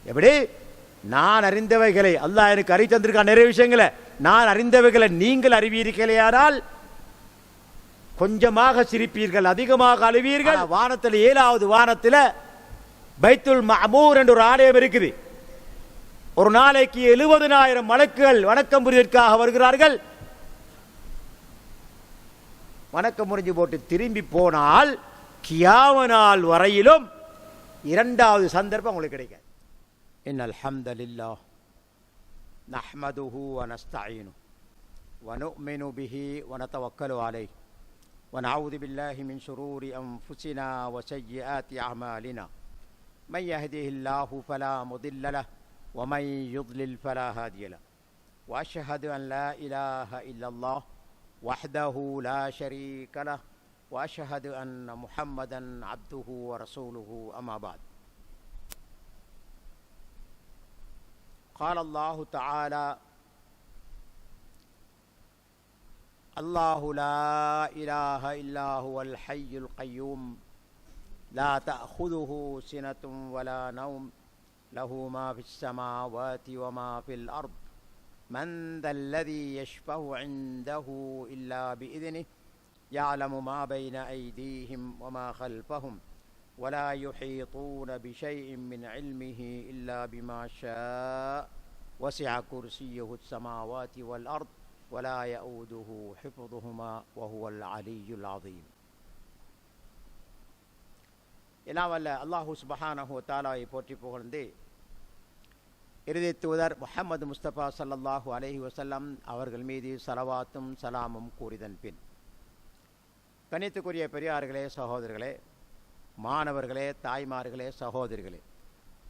எப்படி நான் அறிந்தவைகளை அல்லாஹ் எனக்கு அறி தந்திருக்கான் நிறைய விஷயங்களை, நான் அறிந்தவைகளை நீங்கள் அறிவீர்களேயானால் கொஞ்சமாக சிரிப்பீர்கள், அதிகமாக அழுவீர்கள். வானத்தில் 7வது வானத்தில் பைத்துல் மஅமூர் என்ற ஒரு ஆலயம் இருக்குது. ஒரு நாளைக்கு 70,000 மலக்குகள் வணக்கம் புரிவதற்காக வருகிறார்கள். வணக்கம் முடிஞ்சு போட்டு திரும்பி போனால் கியாமத் நாள் வரையிலும் 2வது சந்தர்ப்பம் உங்களுக்கு கிடைக்காது. இன்னல் ஹம்தலில்லாஹ் நஹ்மதுஹு வ நஸ்தஈனுஹு வ நு'மினு பிஹி வ நதவக்கலு அலைஹி வ நஅஊது பில்லாஹி மின் ஷுரூரி அன்ஃபுஸினா வ ஸய்யிஆத்தி அஅமாலினா மன் யஹ்திஹில்லாஹு ஃபலா முதில்ல லஹு வ மன் யுضلل ஃபலா ஹாதிய லஹு வ அஷ்ஹது அன் லா இலாஹ இல்லல்லாஹ் வஹ்தஹு லா ஷரீக லஹு வ அஷ்ஹது அன்ன முஹம்மதன் அப்துஹு வ ரசூலுஹு அம்மா பஅத். قال الله تعالى الله لا إله إلا هو الحي القيوم لا تأخذه سنة ولا نوم له ما في السماوات وما في الأرض من ذا الذي يشفع عنده إلا بإذنه يعلم ما بين أيديهم وما خلفهم ولا يحيطون بشيء من علمه إلا بما شاء وسع كرسيه السماوات والأرض ولا يؤوده حفظهما وهو العلي العظيم. எல்லாம் வல்ல அல்லாஹு சுப்ஹானஹு வ தஆலாவை போற்றி புகழ்ந்து இறுதி தூதர் முஹம்மது முஸ்தபா ஸல்லல்லாஹு அலைஹி வஸல்லம் அவர்கள் மீது ஸலவாத்தும் சலாமும் கூறிதன் பின், கணித்துக்குரிய பெரியார்களே, சகோதரர்களே, மாணவர்களே, தாய்மார்களே, சகோதரிகளே,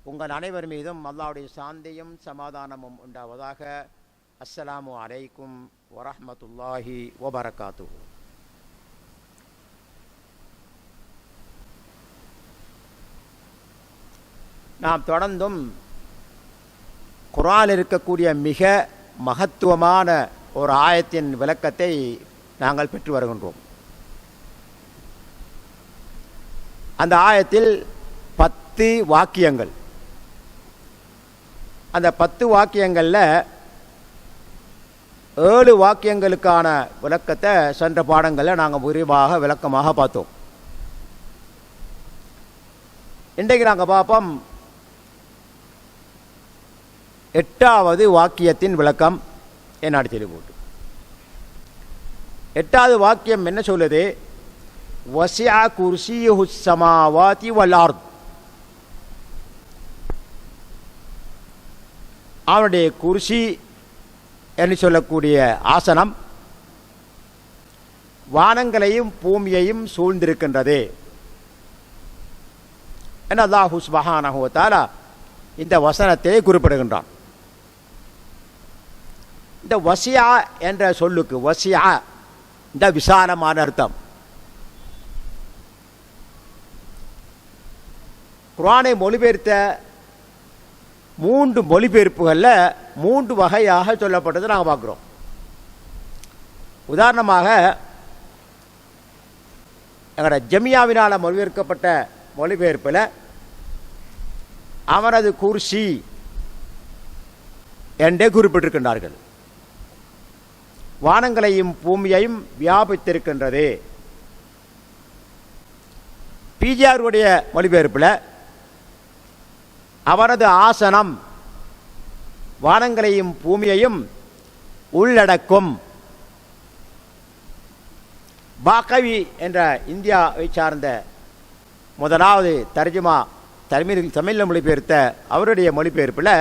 உங்கள் அனைவர் மீதும் அல்லாஹ்வுடைய சாந்தியும் சமாதானமும் உண்டாவதாக. அஸ்ஸலாமு அலைக்கும் வரஹ்மத்துல்லாஹி வபரகாத்துஹு. நாம் தொடர்ந்தும் குர்ஆனில் இருக்கக்கூடிய மிக மகத்துவமான ஒரு ஆயத்தின் விளக்கத்தை நாங்கள் பெற்று வருகின்றோம். அந்த ஆயத்தில் 10 வாக்கியங்கள். அந்த 10 வாக்கியங்களில் 7 வாக்கியங்களுக்கான விளக்கத்தை சென்ற பாடங்களில் நாங்கள் விரிவாக விளக்கமாக பார்த்தோம். இன்றைக்கு நாங்கள் பார்ப்போம் 8வது வாக்கியத்தின் விளக்கம் என்ன சொல்லி போட்டு. 8வது வாக்கியம் என்ன சொல்லுது? வசிஅ குர்சியுஹு ஸமாவாதி வல் அர்த். அவனுடைய குர்சி என்று சொல்லக்கூடிய ஆசனம் வானங்களையும் பூமியையும் சூழ்ந்திருக்கின்றது என அல்லாஹ் சுப்ஹானஹு வ தஆலா இந்த வசனத்தை குறிப்பிடுகின்றான். இந்த வசியா என்ற சொல்லுக்கு வசியா இந்த விசாலமான அர்த்தம். குர்ஆனை மொழிபெயர்த்த 3 மொழிபெயர்ப்புகளில் 3 வகையாக சொல்லப்பட்டதை நாங்கள் பார்க்குறோம். உதாரணமாக எங்களோட ஜமியாவினால் மொழிபெயர்க்கப்பட்ட மொழிபெயர்ப்பில் அவனது குர்சி என்றே குறிப்பிட்டிருக்கின்றார்கள். வானங்களையும் பூமியையும் வியாபித்திருக்கின்றது. பிஜிஆருடைய மொழிபெயர்ப்பில் அவரது ஆசனம் வானங்களையும் பூமியையும் உள்ளடக்கும். பாக்கவி என்ற இந்தியாவை சார்ந்த முதலாவது தர்ஜுமா தமிழில் மொழிபெயர்த்த அவருடைய மொழிபெயர்ப்பில்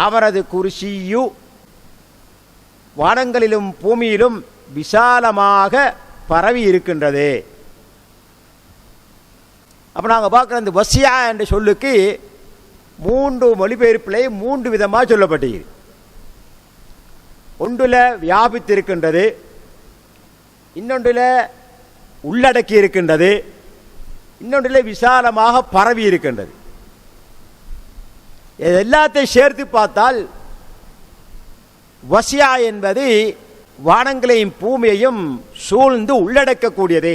அவரது குர்சியு வானங்களிலும் பூமியிலும் விசாலமாக பரவி இருக்கின்றது. அப்போ நாங்கள் பார்க்குற இந்த வசியா என்ற சொல்லுக்கு 3 மொழிபெயர்ப்பிலே 3 விதமாக சொல்லப்பட்டிருக்கு. ஒன்றில் வியாபித்திருக்கின்றது, இன்னொன்றில் உள்ளடக்கி இருக்கின்றது, இன்னொன்றில் விசாலமாக பரவி இருக்கின்றது. இது எல்லாத்தையும் சேர்த்து பார்த்தால் வசியா என்பது வானங்களையும் பூமியையும் சூழ்ந்து உள்ளடக்கக்கூடியது.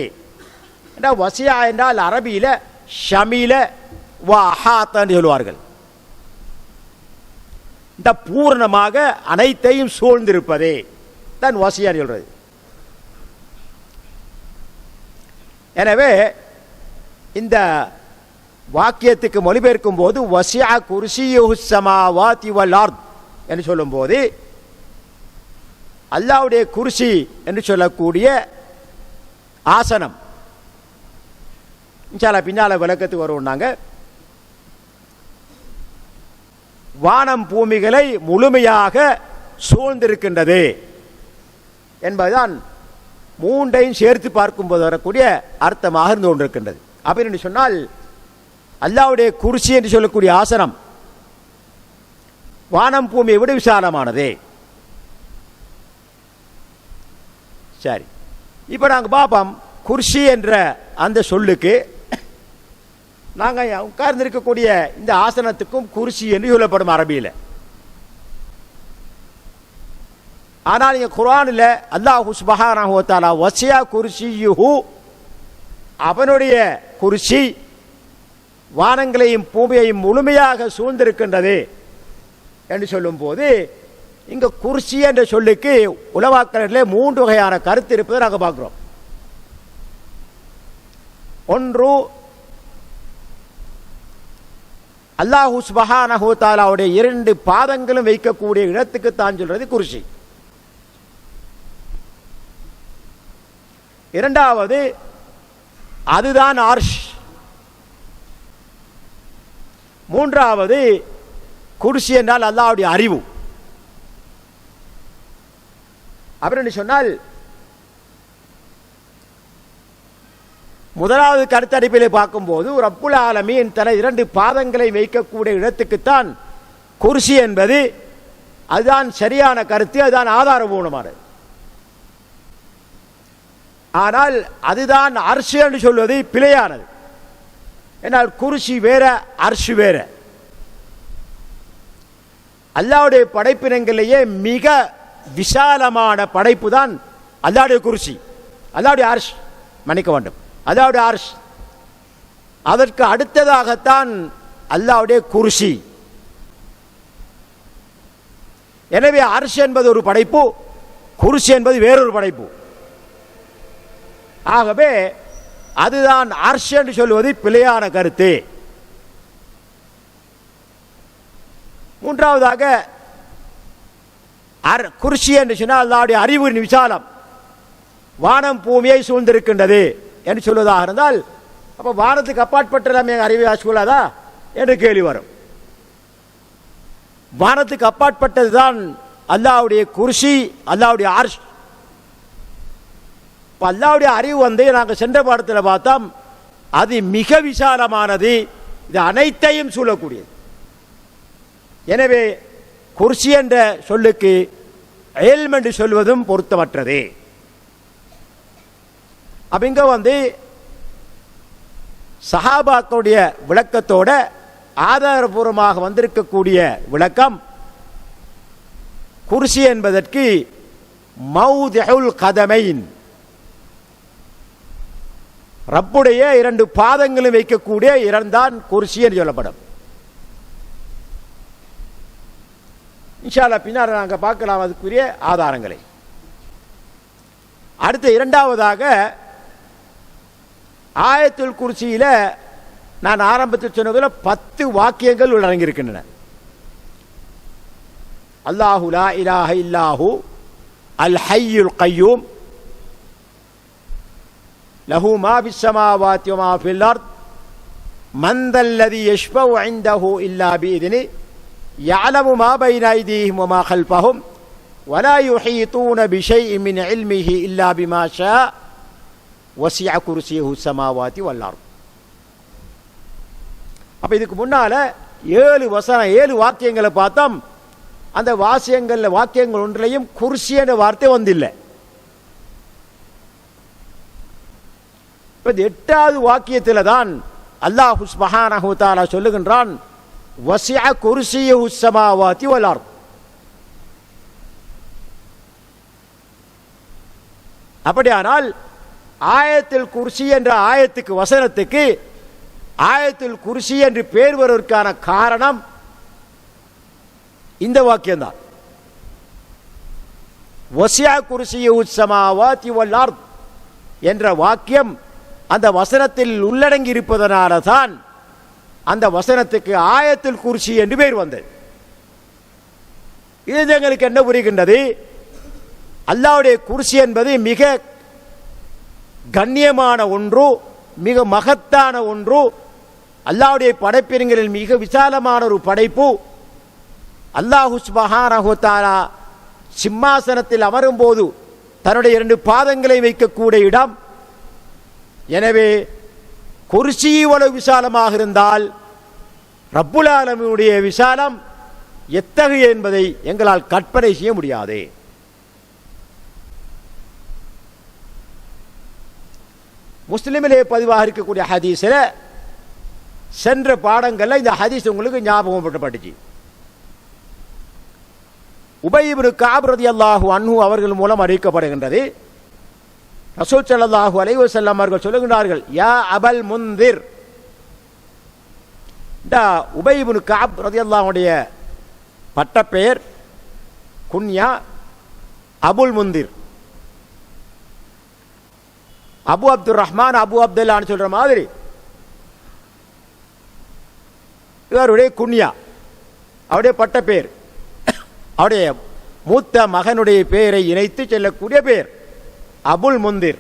வசியா என்றால் அரபியில் ஷமீல வ அஹாத்தன்னு சொல்லுவார்கள். இந்த பூரணமாக அனைத்தையும் சூழ்ந்திருப்பதே தான் வசியான்னு சொல்றது. எனவே இந்த வாக்கியத்துக்கு மொழிபெயர்க்கும் போது வசியா குர்சியுஹு ஸமாவாதி வல் அர்த் என்று சொல்லும் போது அல்லாஹ்வுடைய குர்சி என்று சொல்லக்கூடிய ஆசனம் இன்ஷால்லா பின்னால விளக்கத்துக்கு வருவோம்னாங்க. வானம் பூமிகளை முழுமையாக சூழ்ந்திருக்கின்றது என்பதுதான் மூன்றையும் சேர்த்து பார்க்கும்போது வரக்கூடிய அர்த்தமாக இருந்து கொண்டிருக்கின்றது. அப்படின்னு சொன்னால் அல்லாஹ்வுடைய குர்சி என்று சொல்லக்கூடிய ஆசனம் வானம் பூமியை விட விசாலமானதே. சரி, இப்போ நாங்கள் பார்ப்போம் குர்சி என்ற அந்த சொல்லுக்கு நாங்கள் உட்கார்ந்திருக்கக்கூடிய இந்த ஆசனத்துக்கும் குர்சி என்று சொல்லப்படும் அரபியில். ஆனால் இங்கே குர்ஆனில் அல்லாஹ் சுப்ஹானஹு வ தஆலா வசியா குர்சியுஹு அவனுடைய குர்சி வானங்களையும் பூமியையும் முழுமையாக சூழ்ந்திருக்கின்றது என்று சொல்லும் போது இங்கே குர்சி என்ற சொல்லுக்கு உலமாக்களிலே 3 வகையான கருத்து இருப்பதை நாங்கள் பார்க்கிறோம். ஒன்று, அல்லாஹ் சுப்ஹானஹு வ தஆலாவுடைய 2 பாதங்களும் வைக்கக்கூடிய இடத்துக்கு தான் சொல்றது குர்சி. இரண்டாவது, அதுதான் அர்ஷ். மூன்றாவது, குர்சி என்றால் அல்லாஹ்வுடைய அறிவு. அப்படின்னு சொன்னால் முதலாவது கருத்தடிப்பிலே பார்க்கும்போது ரப்புல் ஆலமீன் தன 2 பாதங்களை வைக்கக்கூடிய இடத்துக்குத்தான் குர்சி என்பது அதுதான் சரியான கருத்து, அதுதான் ஆதாரபூர்வமானது. ஆனால் அதுதான் அர்ஷ் என்று சொல்வது பிழையானது. ஏன்னால் குர்சி வேற, அர்ஷ் வேற. அல்லாஹ்வுடைய படைப்பினங்களிலேயே மிக விசாலமான படைப்பு தான் அல்லாஹ்வுடைய குர்சி, அல்லாஹ்வுடைய அர்ஷ். மன்னிக்க வேண்டும், அல்லாஹ்வுடைய அர்ஷ். அதற்கு அடுத்ததாகத்தான் அல்லாஹ்வுடைய குர்சி. எனவே அர்ஷ் என்பது ஒரு படைப்பு, குர்சி என்பது வேறொரு படைப்பு. ஆகவே அதுதான் அர்ஷ் என்று சொல்வது பிழையான கருத்து. மூன்றாவதாக குர்சி என்று சொன்னால் அல்லாஹ்வுடைய அறிவின் விசாலம் வானம் பூமியை சூழ்ந்திருக்கின்றது என்று சொல்வதாக இருந்தால் அப்போ வானத்துக்கு அப்பாற்பட்ட நம்ம அறிவை ஆசிக்கொள்ளாதா என்று கேள்வி வரும். வானத்துக்கு அப்பாற்பட்டது தான் அல்லாஹ்வுடைய குர்சி, அல்லாஹ்வுடைய அர்ஷ். இப்போ அல்லாஹ்வுடைய அறிவு நாங்கள் சென்ற பாடத்தில் பார்த்தோம், அது மிக விசாலமானது, இது அனைத்தையும் சூழக்கூடியது. எனவே குர்சி என்ற சொல்லுக்கு இல்ம் என்று சொல்வதும் பொருத்தமற்றது. அப்ப இங்க சஹாபாக்களுடைய விளக்கத்தோட ஆதாரபூர்வமாக வந்திருக்கக்கூடிய விளக்கம், குர்சி என்பதற்கு மௌதிஉல் கதமைன், ரப்புடைய 2 பாதங்களும் வைக்கக்கூடிய இடம்தான் குர்சி என்று சொல்லப்படும். இன்ஷா அல்லாஹ் பின்னால் நாங்கள் பார்க்கலாம் அதுக்குரிய ஆதாரங்களை. அடுத்து இரண்டாவதாக ஆயத்துல் குர்சியில நான் ஆரம்பத்தில் சொன்னதில் 10 வாக்கியங்கள் உள்ளடங்கியிருக்கின்றன. அல்லாஹு லா இலாஹ இல்லாஹு அல் ஹய்யுல் கய்யூம் லஹு மா ஃபிஸ் ஸமாவாதி வ மா ஃபில் அர்த் மன் தல்லதி யஷ்ஃபஉ இன்தஹு இல்லா பிஇذنி يعلم ما بين أيديهم وما خلفهم ولا يحيطون بشيء من علمه إلا بما شاء وسع كرسيه السماوات والأرض. அப்ப இதுக்கு முன்னால 7 வாக்கியங்களை பார்த்தோம். அந்த வாக்கியங்கள் ஒன்றிலையும் குர்சி என்ற வார்த்தை வந்தில்லை. இப்ப 8வது வாக்கியத்தில் தான் அல்லாஹ் சுப்ஹானஹு வ தஆலா சொல்லுகின்றான், வசிஅ குர்சியுஹு ஸமாவாதி வல் அர்த். அப்படியானால் ஆயத்துல் குர்சி என்ற ஆயத்துக்கு வசனத்துக்கு ஆயத்துல் குர்சி என்று பெயர் வருவதற்கான காரணம் இந்த வாக்கியம்தான். வசியா குர்சியுஹு ஸமாவாதி வல் அர்த் என்ற வாக்கியம் அந்த வசனத்தில் உள்ளடங்கி இருப்பதனால தான் அந்த வசனத்துக்கு ஆயத்துல் குர்சி என்று பெயர் வந்தது. இது எங்களுக்கு என்ன புரிகின்றது? அல்லாஹ்வுடைய குர்சி என்பது மிக கண்ணியமான ஒன்று, மிக மகத்தான ஒன்று, அல்லாஹ்வுடைய படைப்பினங்களில் மிக விசாலமான ஒரு படைப்பு. அல்லாஹ் சுப்ஹானஹு வ தஆலா சிம்மாசனத்தில் அமரும் போது தன்னுடைய 2 பாதங்களை வைக்கக்கூடிய இடம். எனவே குர்சி இவ்வளவு விசாலமாக இருந்தால் ரப்புல் ஆலமீனுடைய விசாலம் எத்தகைய என்பதை எங்களால் கற்பனை செய்ய முடியாது. முஸ்லிமிலே பதிவாக இருக்கக்கூடிய ஹதீஸில் சென்ற பாடங்களில் இந்த ஹதீஸ் உங்களுக்கு ஞாபகப்பட்டுச்சு. உபய் இப்னு கஅப் ரலியல்லாஹு அன்ஹு அவர்கள் மூலம் அறிவிக்கப்படுகின்றது. ரசூல் ஸல்லல்லாஹு அலைஹி வஸல்லம் அவர்கள் சொல்லுகிறார்கள், யா அபல் முந்திர். உபய் இப்னு கஅப் ரலியல்லாஹுடைய பட்டப்பெயர் குன்யா அபுல் முந்திர். அபு அப்துல் ரஹ்மான், அபு அப்துல்லான்னு சொல்ற மாதிரி இவருடைய குன்யா, அவருடைய பட்டப்பெயர், அவருடைய மூத்த மகனுடைய பெயரை இணைத்து செல்லக்கூடிய பெயர் அபுல் முந்திர்.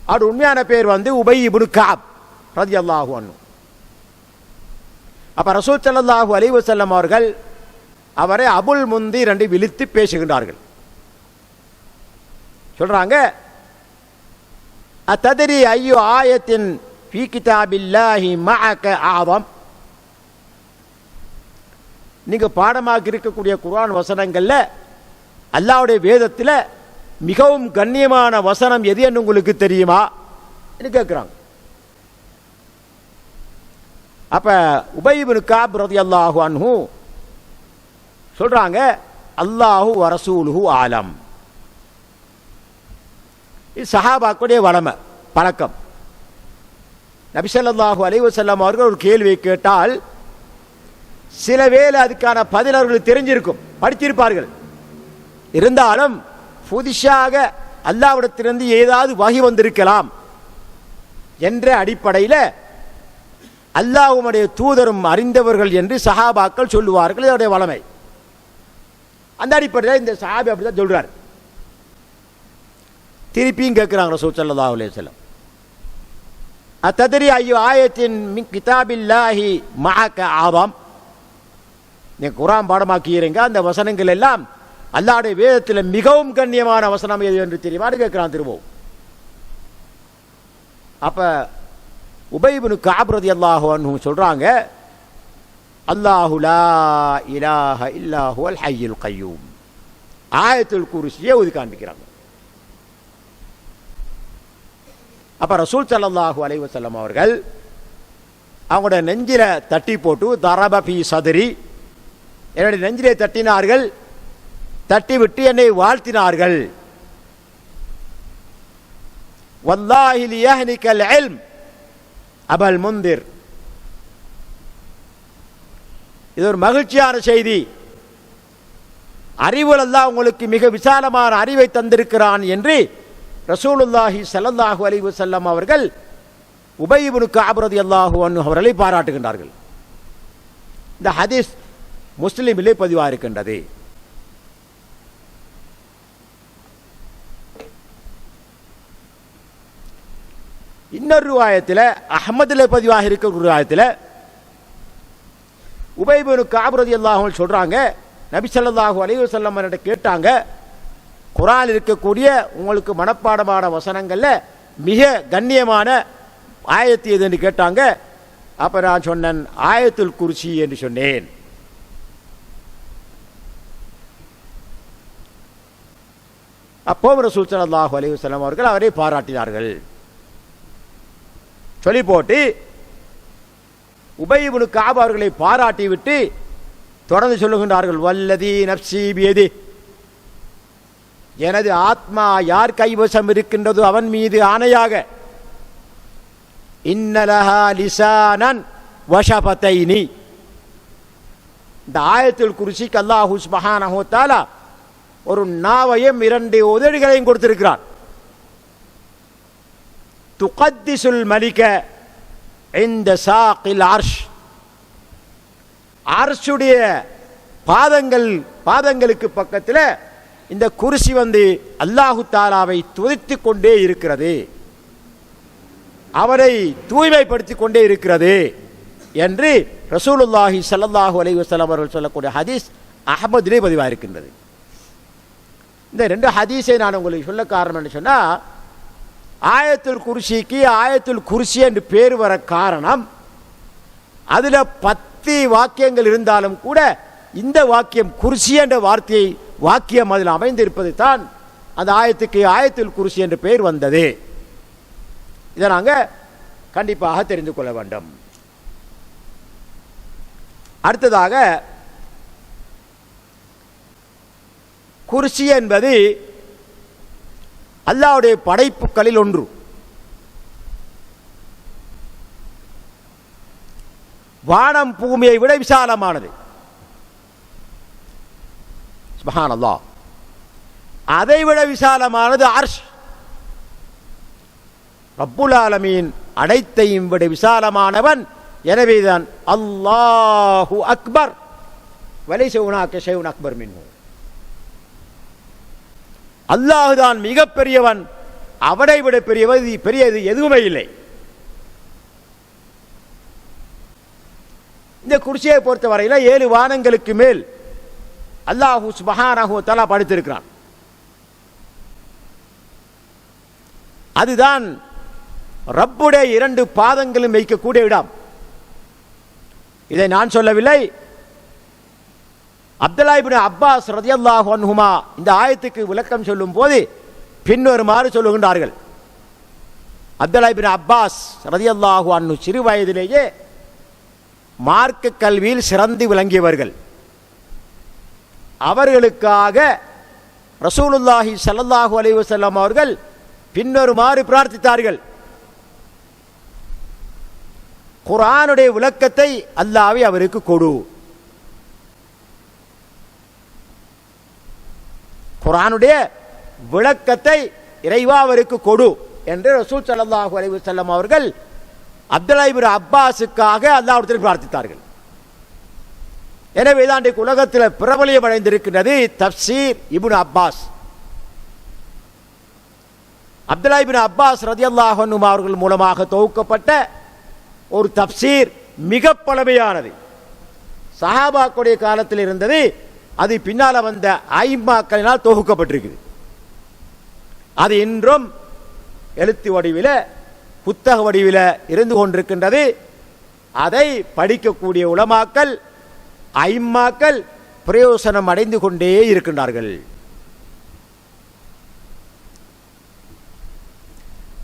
அவருடைய உண்மையான பெயர் உபய் இப்னு கஅப் ரலியல்லாஹு அன்ஹு. அப்ப ரசூல் ஸல்லல்லாஹு அலைஹி வஸல்லம் அவர்கள் அவரை அபுல் முந்திர் என்று விழித்து பேசுகின்றார்கள். சொல்றாங்க, அத்ததரி ஐயோ ஆயத்தின் ஃபீ கிதாபில்லாஹி மஅக ஆதம். நீங்க பாடமாக இருக்கக்கூடிய குர்ஆன் வசனங்கள்ல அல்லாஹ்வுடைய வேதத்தில் மிகவும் கண்ணியமான வசனம் எது என்று உங்களுக்கு தெரியுமா என்று கேட்கிறாங்க. அப்ப உபய் இப்னு கஅப் ரலியல்லாஹு அன்ஹு சொல்றாங்க, அல்லாஹு வ ரசூலுஹு ஆலம். இது சஹாபாக்களுடைய வளமை பழக்கம். நபி ஸல்லல்லாஹு அலைஹி வஸல்லம் அவர்கள் ஒரு கேள்வியை கேட்டால் சில வேளை அதுக்கான பதில் அவர்களுக்கு தெரிஞ்சிருக்கும், படித்திருப்பார்கள். இருந்தாலும் புதிஷாக அல்லாஹ்விடத்திலிருந்து ஏதாவது வகி வந்திருக்கலாம் என்ற அடிப்படையில் அல்லாஹ்வுடைய தூதரும் அறிந்தவர்கள் என்று சஹாபாக்கள் சொல்லுவார்கள். இதனுடைய வளமை. அந்த அடிப்படையில் இந்த சஹாபி அப்படிதான் சொல்றார். திருப்பியும் கேட்கிறாங்க ரசூல் ஸல்லல்லாஹு அலைஹி வஸல்லம், அத்ததரி ஐயோ ஆயத்தின் மின் கிதாபில்லாஹி மஅக ஆதம். நீங்க குர்ஆன் பாடமாக்கிறீங்க, அந்த வசனங்கள் எல்லாம் அல்லாஹ்வுடைய வேதத்தில் மிகவும் கண்ணியமான வசனம் எது என்று தெரியுமா கேட்கிறான் திரும்பவும். அப்ப உபய் இப்னு கஅப் ரலியல்லாஹு அன்ஹு சொல்றாங்க, அல்லாஹு லா இலாஹ இல்லா ஹுவல் ஹய்யுல் கய்யூம். ஆயத்துல் குர்சியை ஓதி காண்பிக்கிறாங்க. அப்ப ரசூல் ஸல்லல்லாஹு அலைஹி வஸல்லம் அவர்கள் அவங்களோட நெஞ்சில தட்டி போட்டு தரப ஃபீ சத்ரி, என்னுடைய நெஞ்சிலே தட்டினார்கள், தட்டி விட்டு என்னை வாழ்த்தினார்கள். வல்லாஹி லியஹ்னிகல் இல்ம் அபல் முந்திர். இது ஒரு மகிழ்ச்சியான செய்தி. அறிவுகள் அல்லாஹ் உங்களுக்கு மிக விசாலமான அறிவை தந்திருக்கிறான் என்று ரசூலுல்லாஹி ஸல்லல்லாஹு அலைஹி வஸல்லம் அவர்கள் உபய் இப்னு கஅப் ரலியல்லாஹு அன்ஹு அவர்களை பாராட்டுகின்றார்கள். இந்த ஹதீஸ் முஸ்லிமிலே பதிவாக இருக்கின்றது. இன்னொரு ரிவாயத்தில் அஹ்மதிலே பதிவாக இருக்கிற ஒரு ரிவாயத்தில் உபய் இப்னு கஅப் ரலியல்லாஹு அன்ஹு சொல்றாங்க, நபி ஸல்லல்லாஹு அலைஹி வஸல்லம் அவர்கிட்ட கேட்டாங்க, குர்ஆனில் இருக்கக்கூடிய உங்களுக்கு மனப்பாடமான வசனங்கள்ல மிக கண்ணியமான ஆயத்து எது என்று கேட்டாங்க. அப்ப நான் சொன்னேன் ஆயத்துல் குர்சி என்று சொன்னேன். அப்போ ரசூல் ஸல்லல்லாஹு அலைஹி வஸல்லம் அவர்கள் அவரை பாராட்டினார்கள். சொல்லி போட்டு உபய் இப்னு கஅப் அவர்களை பாராட்டி விட்டு தொடர்ந்து சொல்லுகின்றார்கள், வல்லதி நப்சி பியதி, எனது ஆத்மா யார் கைவசம் இருக்கின்றதோ அவன் மீது ஆணையாக, இன்னலஹா லிசானன் வஷபதைனி, இந்த ஆயத்துல் குர்சிக்கு அல்லாஹ் சுப்ஹானஹு வ தஆலா ஒரு நாவையும் 2 உதடுகளையும் கொடுத்திருக்கிறான். துகத்திசுல் மலிக இந்த சாக்கில் அர்ஷ், அர்ஷுடைய பாதங்களுக்கு பக்கத்தில் இந்த குர்சி அல்லாஹு தாலாவை துதித்து கொண்டே இருக்கிறது, அவரை தூய்மைப்படுத்திக் கொண்டே இருக்கிறது என்று ரசூலுல்லாஹி ஸல்லல்லாஹு அலைஹி வஸல்லம் அவர்கள் சொல்லக்கூடிய ஹதீஸ் அஹ்மதிலே பதிவாயிருக்கின்றது. இந்த 2 ஹதீஸை நான் உங்களுக்கு சொல்ல காரணம் என்று சொன்னால், ஆயத்துல் குர்சிக்கு ஆயத்துல் குர்சி என்று பேர் வர காரணம், அதில் 10 வாக்கியங்கள் இருந்தாலும் கூட இந்த வாக்கியம் குர்சி என்ற வாக்கியம் அதில் அமைந்திருப்பது தான் அந்த ஆயத்துக்கு ஆயத்துல் குர்சி என்று பெயர் வந்தது. இதை நாங்கள் கண்டிப்பாக தெரிந்து கொள்ள வேண்டும். அடுத்ததாக, குர்சி என்பது அல்லாஹ்வுடைய படைப்புகளில் ஒன்று. வானம் பூமியை விட விசாலமானது. சுப்ஹானல்லாஹ். அதைவிட விசாலமானது அர்ஷ். ரப்புல் ஆலமீன் அனைத்தையும் விட விசாலமானவன். எனவேதான் அல்லாஹு அக்பர் வலைஸ ஹுனாக ஷைஉன் அக்பர் மின்ஹு. அல்லாஹுதான் மிக பெரியவன், அவனை விட பெரியது எதுவுமே இல்லை. இந்த குர்சியை பொறுத்தவரையில் 7 வானங்களுக்கு மேல் அல்லாஹு சுப்ஹானஹு வ தஆலா படைத்திருக்கிறான். அதுதான் ரப்புடைய 2 பாதங்களும் வைக்கக்கூடிய இடம். இதை நான் சொல்லவில்லை, அப்துல்லா இப்னு அப்பாஸ் ரலியல்லாஹு அன்ஹுமா இந்த ஆயத்துக்கு விளக்கம் சொல்லும் போது பின்வருமாறு சொல்லுகின்றார்கள். அப்துல்லா இப்னு அப்பாஸ் ரலியல்லாஹு அன்ஹு சிறு வயதிலேயே மார்க்க கல்வியில் சிறந்து விளங்கியவர்கள். அவர்களுக்காக ரசூலுல்லாஹி ஸல்லல்லாஹு அலைஹி வஸல்லம் அவர்கள் பின்வருமாறு பிரார்த்தித்தார்கள். குர்ஆனுடைய விளக்கத்தை அல்லாஹ்வே அவருக்கு கொடு. குர்ஆனுடைய விளக்கத்தை இறைவா அவருக்கு கொடு என்று ரசூல் ஸல்லல்லாஹு அலைஹி வஸல்லம் அவர்கள் அப்துல்லா இப்னு அப்பாஸுக்காக அல்லாஹ்விடத்தில் பிரார்த்தித்தார்கள். எனவே தான் உலகத்தில் பிரபலியம் அடைந்திருக்கின்றது தப்சீர் இப்னு அப்பாஸ். அப்துல்லா இப்னு அப்பாஸ் ரலியல்லாஹு அன்ஹு அவர்கள் மூலமாக தொகுக்கப்பட்ட ஒரு தப்சீர் மிக பழமையானது. சஹாபாக்களுடைய காலத்தில் இருந்தது, அது பின்னால் வந்த ஐம்மாக்களினால் தொகுக்கப்பட்டிருக்குது. அது இன்றும் எழுத்து வடிவில் புத்தக வடிவில் இருந்து கொண்டிருக்கின்றது. அதை படிக்கக்கூடிய உலமாக்கள் ஐம்மாக்கள் பிரயோசனம் அடைந்து கொண்டே இருக்கின்றார்கள்.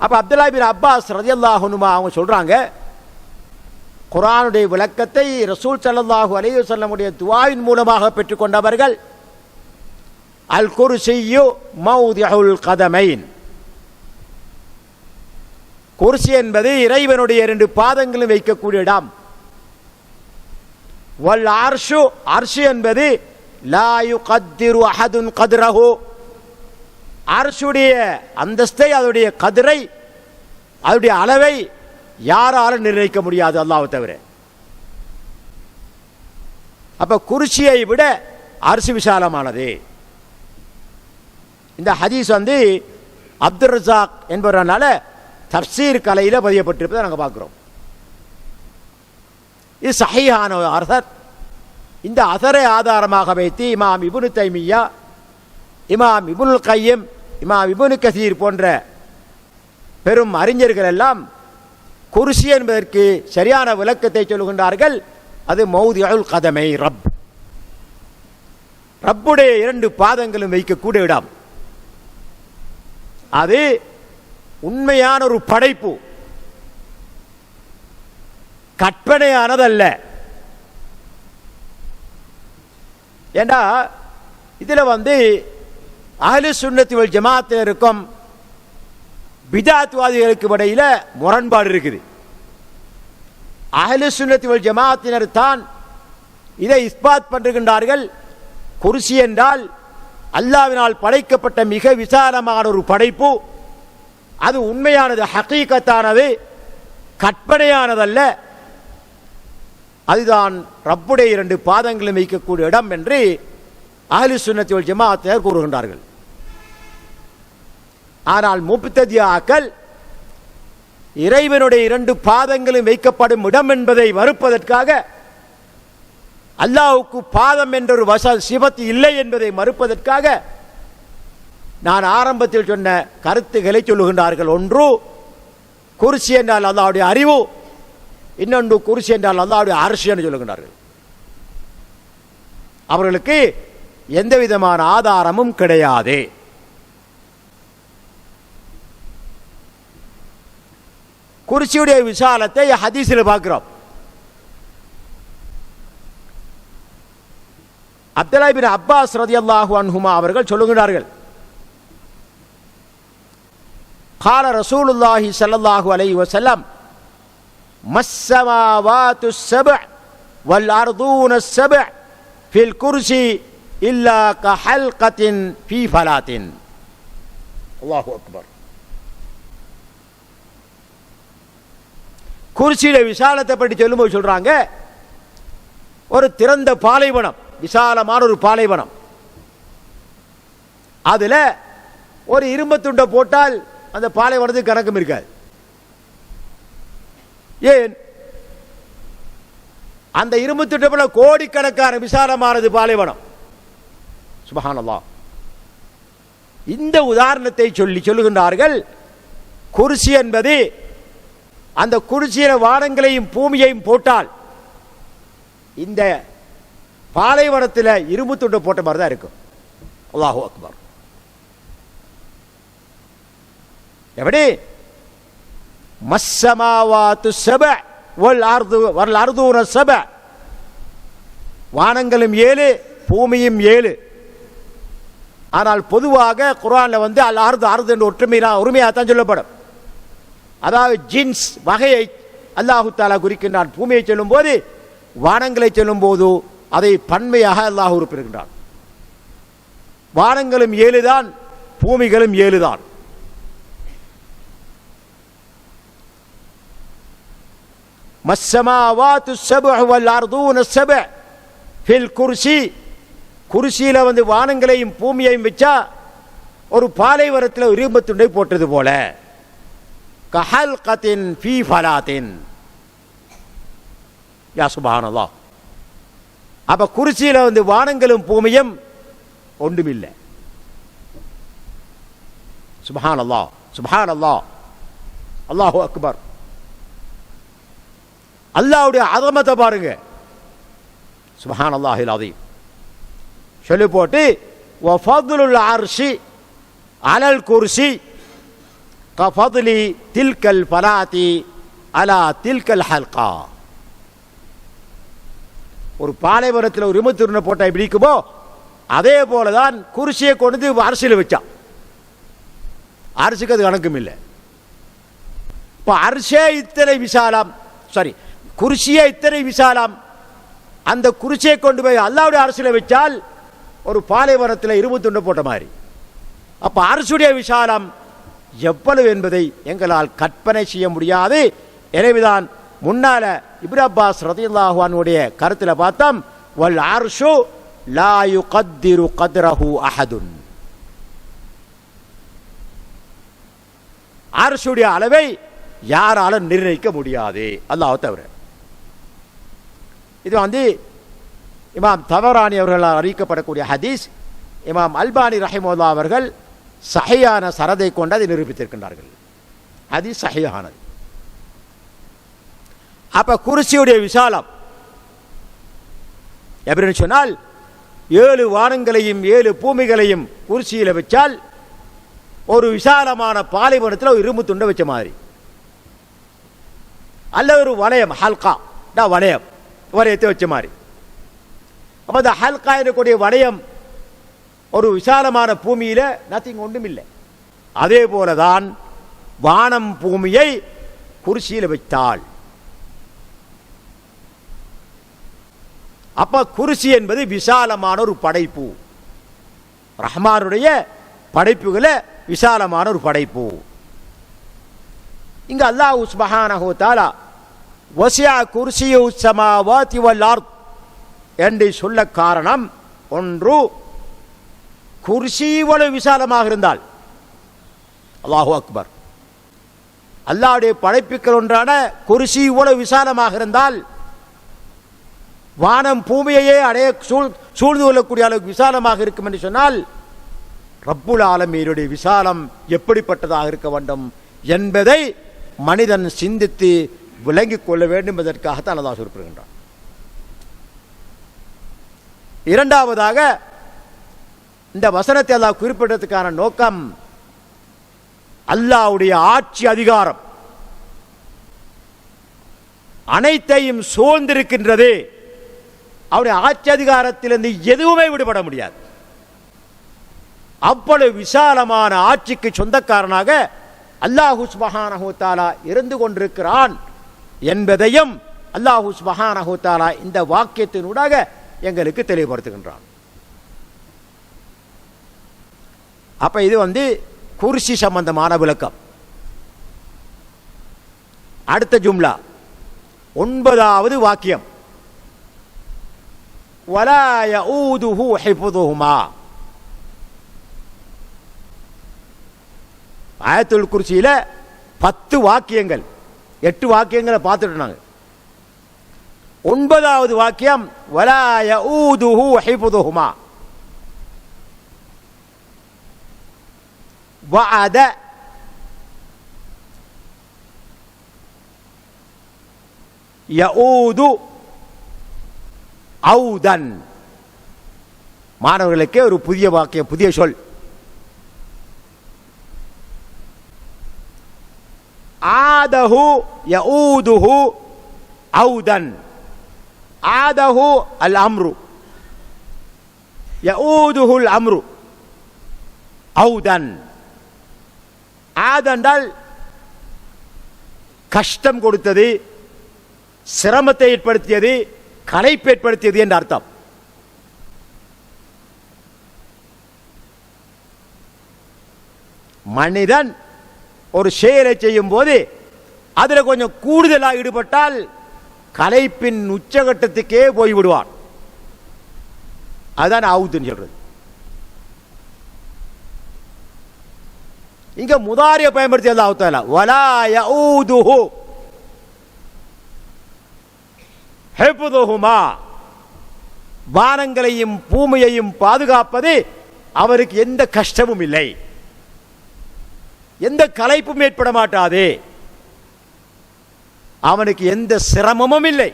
அப்ப அப்துல்லா இப்னு அப்பாஸ் ரலியல்லாஹு அன்ஹு அவங்க சொல்றாங்க, குர்ஆனுடைய விளக்கத்தை ரசூல் ஸல்லல்லாஹு அலைஹி வஸல்லம் உடைய துஆவின் மூலமாக பெற்றுக்கொண்டவர்கள். அல் குர்சியு மௌதிஉல் கதமைன். குர்சி என்பது இறைவனுடைய 2 பாதங்களும் வைக்கக்கூடிய இடம். வல் அர்ஷு, அர்ஷ் என்பது லா யுகத்திரு அஹதுன் கத்ரஹு. அர்ஷுடைய அந்தஸ்தை, அதனுடைய கதிரை, அதனுடைய அளவை யாராலும் நிர்ணயிக்க முடியாது அல்லாஹ்வை தவிர. அப்ப குர்சியை விட அர்ஷ் விசாலமானது. இந்த ஹதீஸ் அப்துல் ரஸாக் என்பவரால தப்சீர் கலையில் பதியப்பட்டிருப்பதை நாங்கள் பார்க்கிறோம். இது சஹீஹான அசர். இந்த அசரை ஆதாரமாக வைத்து இமாம் இப்னு தைமிய்யா, இமாம் இப்னுல் கையம், இமாம் இப்னு கசீர் போன்ற பெரும் அறிஞர்கள் எல்லாம் குர்சி என்பதற்கு சரியான விளக்கத்தை சொல்லுகின்றார்கள். அது மௌதிஉல் கதமை, ரப்புடைய 2 பாதங்களும் வைக்கக்கூடிய இடம். அது உண்மையான ஒரு படைப்பு, கற்பனையானதல்ல. ஏண்டா இதுல அஹ்லு சுன்னத்தி வல் ஜமாஅத்தினருக்கும் பிதாத்வாதிகளுக்கு இடையில முரண்பாடு இருக்குது. அஹ்லு சுன்னத்தி வல் ஜமாஅத்தினர் தான் இதை இஸ்பாத் பண்ணுகின்றார்கள். குர்சி என்றால் அல்லாஹ்வினால் படைக்கப்பட்ட மிக விசாலமான ஒரு படைப்பு. அது உண்மையானது, ஹகீகத்தானது, கற்பனையானதல்ல. அதுதான் ரப்புடைய 2 பாதங்களும் வைக்கக்கூடிய இடம் என்று அஹ்லுஸ் சுன்னத் வல் ஜமாஅத்தினர் கூறுகின்றார்கள். ஆனால் முப்ததியாக்கள் இறைவனுடைய 2 பாதங்களும் வைக்கப்படும் இடம் என்பதை மறுப்பதற்காக, அல்லாஹ்வுக்கு பாதம் என்றொரு சிவத்து இல்லை என்பதை மறுப்பதற்காக நான் ஆரம்பத்தில் சொன்ன கருத்துக்களை சொல்லுகின்றார்கள். ஒன்று, குர்சி என்றால் அல்லாஹ்வுடைய அறிவு, இன்னொன்று குர்சி என்றால் அல்லாஹ்வுடைய அர்ஷ் என்று சொல்லுகின்றார்கள். அவர்களுக்கு எந்த விதமான ஆதாரமும் கிடையாது. குர்சியுடைய விசாலத்தை ஹதீஸில் பார்க்கிறோம். அப்துல்லாஹ் இப்னு அப்பாஸ் ரலியல்லாஹு அன்ஹுமா அவர்கள் சொல்லுகிறார்கள், قال رسول الله صلى الله عليه وسلم ما السماوات السبع والأرضون السبع في الكرسي إلا كحلقة في فلاة. الله أكبر. குர்சியுடைய விசாலத்தை பற்றி சொல்லும்போது சொல்றாங்க, ஒரு திறந்த பாலைவனம், விசாலமான ஒரு பாலைவனம், அதுல ஒரு இரும்பு துண்டை போட்டால் அந்த பாலைவனத்துக்கு கணக்கும் இருக்காது. ஏன்? அந்த இரும்பு துண்டை போல கோடிக்கணக்கான விசாலமானது பாலைவனம். சுப்ஹானல்லாஹ். இந்த உதாரணத்தை சொல்லுகின்றார்கள். குர்சி என்பது, அந்த குர்சியில வானங்களையும் பூமியையும் போட்டால் இந்த பாலைவனத்தில் இரும்பு துண்டை போட்ட மாதிரி தான் இருக்கும். அல்லாஹு அக்பர். எப்படி? மஸ்ஸமாவாத்து சபஅ வல் அர்துன சபஅ, வானங்களும் 7 பூமியும் 7. ஆனால் பொதுவாக குர்ஆன்ல அல் அர்து என்ற ஒருமையாக தான் சொல்லப்படும். அதாவது ஜின்ஸ் வகையை அல்லாஹு தஆலா குறிக்கின்றான். பூமியை சொல்லும் போது, வானங்களை சொல்லும் போது அதை பன்மையாக அல்லாஹ் குறிப்பிடுகின்றான். வானங்களும் 7 தான், பூமிகளும் 7 தான். மஸ்ஸமாவாத்து ஸப்உ வல் அர்துன ஸப்உ ஃபில் குர்சி, குர்சியில வானங்களையும் பூமியையும் வச்சா ஒரு பாலைவனத்தில் இரும்பு துண்டை போட்டது போல. கஹல்கத்தின் ஃபீ ஃபலாத்தின். யா சுப்ஹானல்லாஹ். அப்ப குர்சியில வானங்களும் பூமியும் ஒன்றுமில்லை. சுப்ஹானல்லாஹ், சுப்ஹானல்லாஹ், அல்லாஹு அக்பர். அல்லாஹ்வுடைய அஸமத்தை பாருங்க. சுப்ஹானல்லாஹில் அஸீம். சொல்லி போட்டு வஃதுலுல் அர்ஷி அலல் குர்சி கஃதுலி தில்கல் ஃபலாத்தி அலா தில்கல் ஹல்கா. ஒரு பாலைவனத்தில் ஒரு இரும்பு போட்டா எப்படி இருக்குமோ அதே போலதான் குர்சியை கொண்டு அரிசியில் வச்சான். அரிசிக்கு அது கணக்கும் இல்லை. இப்போ அரிசே இத்தனை விசாலம், குர்சியே இத்தனை விசாலம், அந்த குர்சியை கொண்டு போய் அல்லாஹ்வுடைய அரிசியில் வச்சால் ஒரு பாலைவனத்தில் இரும்பு துண்டை போட்ட மாதிரி. அப்ப அரசுடைய விசாலம் எவ்வளவு என்பதை எங்களால் கற்பனை செய்ய முடியாது. எனவேதான் முன்னால இப்னு அப்பாஸ் ரலியல்லாஹு அன்ஹுடைய கருத்துல பார்த்தோம், வல் அர்ஷு லா யுகத்திரு கத்ரஹு அஹதுன். அர்ஷுடைய அளவை யாராலும் நிர்ணயிக்க முடியாது, அல்லாஹ் தவிர. இது இமாம் தபரானி அவர்களால் அறிவிக்கப்படக்கூடிய ஹதீஸ். இமாம் அல்பானி ரஹிமஹுல்லாஹ் அவர்கள் சஹீஹான சரதை கொண்டு அதை நிரூபித்திருக்கின்றார்கள். ஹதீஸ் சஹீஹானது. அப்ப குர்சியுடைய விசாலம் எப்படின்னு சொன்னால், 7 வானங்களையும் 7 பூமிகளையும் குர்சியில வச்சால் ஒரு விசாலமான பாலைவனத்தில் ஒரு இரும்பு துண்டை வச்ச மாதிரி. அல்ல ஒரு வளையம், ஹல்கா வளையம், வளையத்தை வச்ச மாதிரி. அப்ப அந்த ஹல்கா இருக்கக்கூடிய வளையம் ஒரு விசாலமான பூமியில நத்திங் ஒன்றும் இல்லை. அதே போலதான் வானம் பூமியை குர்சியில் வைத்தால் அப்ப குர்சி என்பது விசாலமான ஒரு படைப்பு, ரஹ்மானுடைய படைப்புகளை விசாலமான ஒரு படைப்பு. இங்க அல்லாஹ் சுப்ஹானஹு வ தஆலா வஸிஅ குர்சியு ஸமாவாதி வல் அர்த் என்று சொல்ல காரணம், ஒன்று குர்சி இவ்வளவு விசாலமாக இருந்தால், அல்லாஹு அக்பர், அல்லாஹ்வுடைய படைப்புகள் ஒன்றான குர்சி இவ்வளவு விசாலமாக இருந்தால், வானம் பூமியையே அடைய சூழ்ந்து கொள்ளக்கூடிய அளவுக்கு விசாலமாக இருக்கும் என்று சொன்னால், ரப்புல் ஆலமீனுடைய விசாலம் எப்படிப்பட்டதாக இருக்க வேண்டும் என்பதை மனிதன் சிந்தித்து விளங்கிக் கொள்ள வேண்டும் என்பதற்காகத்தான் அல்லாஹ் குறிப்பிடுகின்றான். இரண்டாவதாக இந்த வசனத்தை அல்லாஹ் குறிப்பிட்டதுக்கான நோக்கம், அல்லாஹ்வுடைய ஆட்சி அதிகாரம் அனைத்தையும் சூழ்ந்திருக்கின்றது. அவருடைய ஆட்சி அதிகாரத்திலிருந்து எதுவுமே விடுபட முடியாது. அவ்வளவு விசாலமான ஆட்சிக்கு சொந்தக்காரனாக அல்லாஹ் சுப்ஹானஹு வ தஆலா இருந்து கொண்டிருக்கிறான் என்பதையும் அல்லாஹ் சுப்ஹானஹு வ தஆலா இந்த வாக்கியத்தினூடாக எங்களுக்கு தெளிவுபடுத்துகின்றான். அப்ப இது குர்சி சம்பந்தமான விளக்கம். அடுத்த ஜும்லா 9வது வாக்கியம், வலா யஊதுஹு ஹிஃபுதுஹுமா. ஆயத்துல் குர்சியில 10 வாக்கியங்கள், 8 வாக்கியங்களை பார்த்துட்டு நாங்க. 9வது வாக்கியம் வலா யஊதுஹு ஹிஃபுதுஹுமா. வஅத யஊது ஔதன். மாணவர்களுக்கே ஒரு புதிய வாக்கியம், புதிய சொல். ஆதஹு யஊதுஹு ஔதன். ஆதஹு அல் அம்ரு, யஊதுஹு அல் அம்ரு ஔதன். ஆதென்றால் கஷ்டம் கொடுத்தது, சிரமத்தை ஏற்படுத்தியது, களைப்பு ஏற்படுத்தியது என்ற அர்த்தம். மனிதன் ஒரு செயலை செய்யும் போது அதுல கொஞ்சம் கூடுதலாக ஈடுபட்டால் களைப்பின் உச்சகட்டத்துக்கே போய்விடுவான். அதுதான் ஆவுதுன்னு சொல்றது. இங்க முதாரிய பயன்படுத்தி அல்லாஹ் தஆலா வலா யஊதுஹு ஹிஃபுதுஹுமா, வானங்களையும் பூமியையும் பாதுகாப்பது அவருக்கு எந்த கஷ்டமும் இல்லை, எந்த களைப்பும் ஏற்பட மாட்டாது, அவனுக்கு எந்த சிரமமும் இல்லை.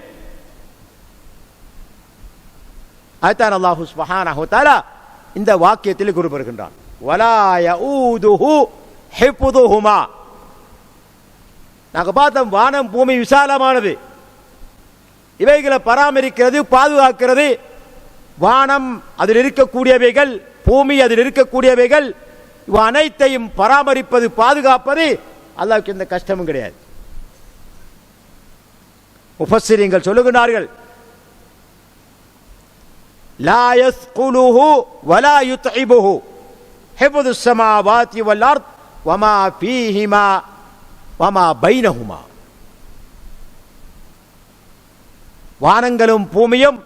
அதுதான் அல்லாஹ் சுப்ஹானஹு வ தஆலா இந்த வாக்கியத்தில் குறிப்பிடுகின்றான். வலா யஊதுஹு ஹிஃபுதுஹுமா. நாங்க பார்த்தோம், வானம் பூமி விசாலமானது, இவைகளை பராமரிக்கிறது, பாதுகாக்கிறது. வானம் அதில் இருக்கக்கூடியவைகள், பூமி அதில் இருக்கக்கூடியவைகள், இவ அனைத்தையும் பராமரிப்பது, பாதுகாப்பது அல்லாஹ்வுக்கு எந்த கஷ்டமும் கிடையாது. முஃபஸ்ஸிரீன்கள் சொல்லுகிறார்கள், லா யஸ்குலுஹு வலா யுத்இபுஹு ஹிஃபுதுஸ் ஸமாவாதி வல் அர்த் வமா ஃபீஹிமா வமா பைனஹுமா. வானங்களும் பூமியும்,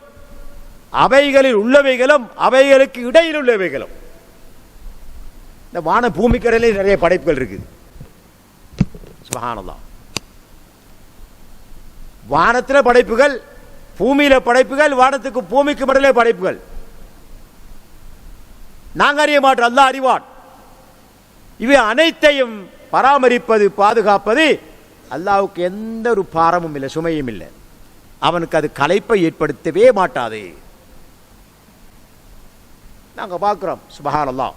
அவைகளில் உள்ளவைகளும் அவைகளுக்கு இடையில் உள்ளவைகளும். இந்த வான பூமிக்கு இடையிலே நிறைய படைப்புகள் இருக்குது. சுப்ஹானல்லாஹ். வானத்தில படைப்புகள், பூமியில படைப்புகள், வானத்துக்கு பூமிக்கு இடையிலே படைப்புகள். நாங்கள் அறிய மாட்டோம், அல்லாஹ் அறிவான். இவை அனைத்தையும் பராமரிப்பது, பாதுகாப்பது அல்லாஹ்வுக்கு எந்த ஒரு பாரமும் இல்லை, சுமையும் இல்லை. அவனுக்கு அது களைப்பை ஏற்படுத்தவே மாட்டாது. நாங்க பார்க்கிறோம், சுப்ஹானல்லாஹ்.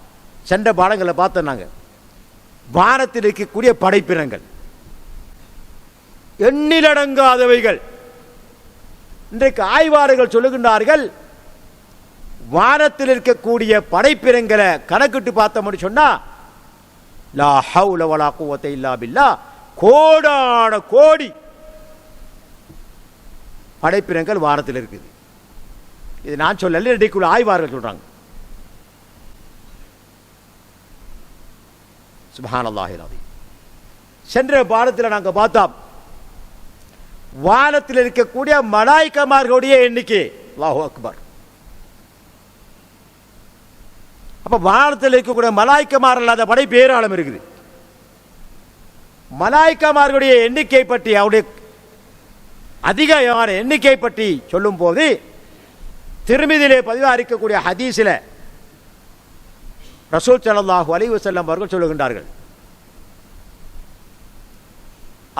சென்ற பாடங்களை பார்த்தோம் நாங்க. வானத்தில் இருக்கக்கூடிய படைப்பினங்கள் எண்ணிலடங்காதவைகள். இன்றைக்கு ஆய்வாளர்கள் சொல்லுகின்றார்கள், வானத்தில் இருக்கக்கூடிய படைப்பினங்களை கணக்கிட்டு பார்த்தோம்னு சொன்னா, லா ஹவுல வலா குவத்த இல்லா பில்லாஹ், கோடான கோடி படைப்பினங்கள் வானத்தில் இருக்குது. இது நான் சொல்லல, இடைக்குள்ள ஆய்வார்கள் சொல்றாங்க. சுப்ஹானல்லாஹில் அஸீம். சென்ற பாடத்தில் நாங்கள் பார்த்தோம், வானத்தில் இருக்கக்கூடிய மலாயிக்கமார்களுடைய எண்ணிக்கை. அல்லாஹு அக்பர். அப்ப வானத்தில் இருக்கக்கூடிய மலாயிக்கமார் அல்லாத படை பேராளம் இருக்குது. மலாயிக்கமார்களுடைய எண்ணிக்கை பற்றி, அவருடைய அதிகமான எண்ணிக்கை பற்றி சொல்லும் போது திருமிதியிலே பதிவாக இருக்கக்கூடிய ஹதீஸில் ரசூல் ஸல்லல்லாஹு அலைஹி வஸல்லம் அவர்கள் சொல்லுகின்றார்கள்,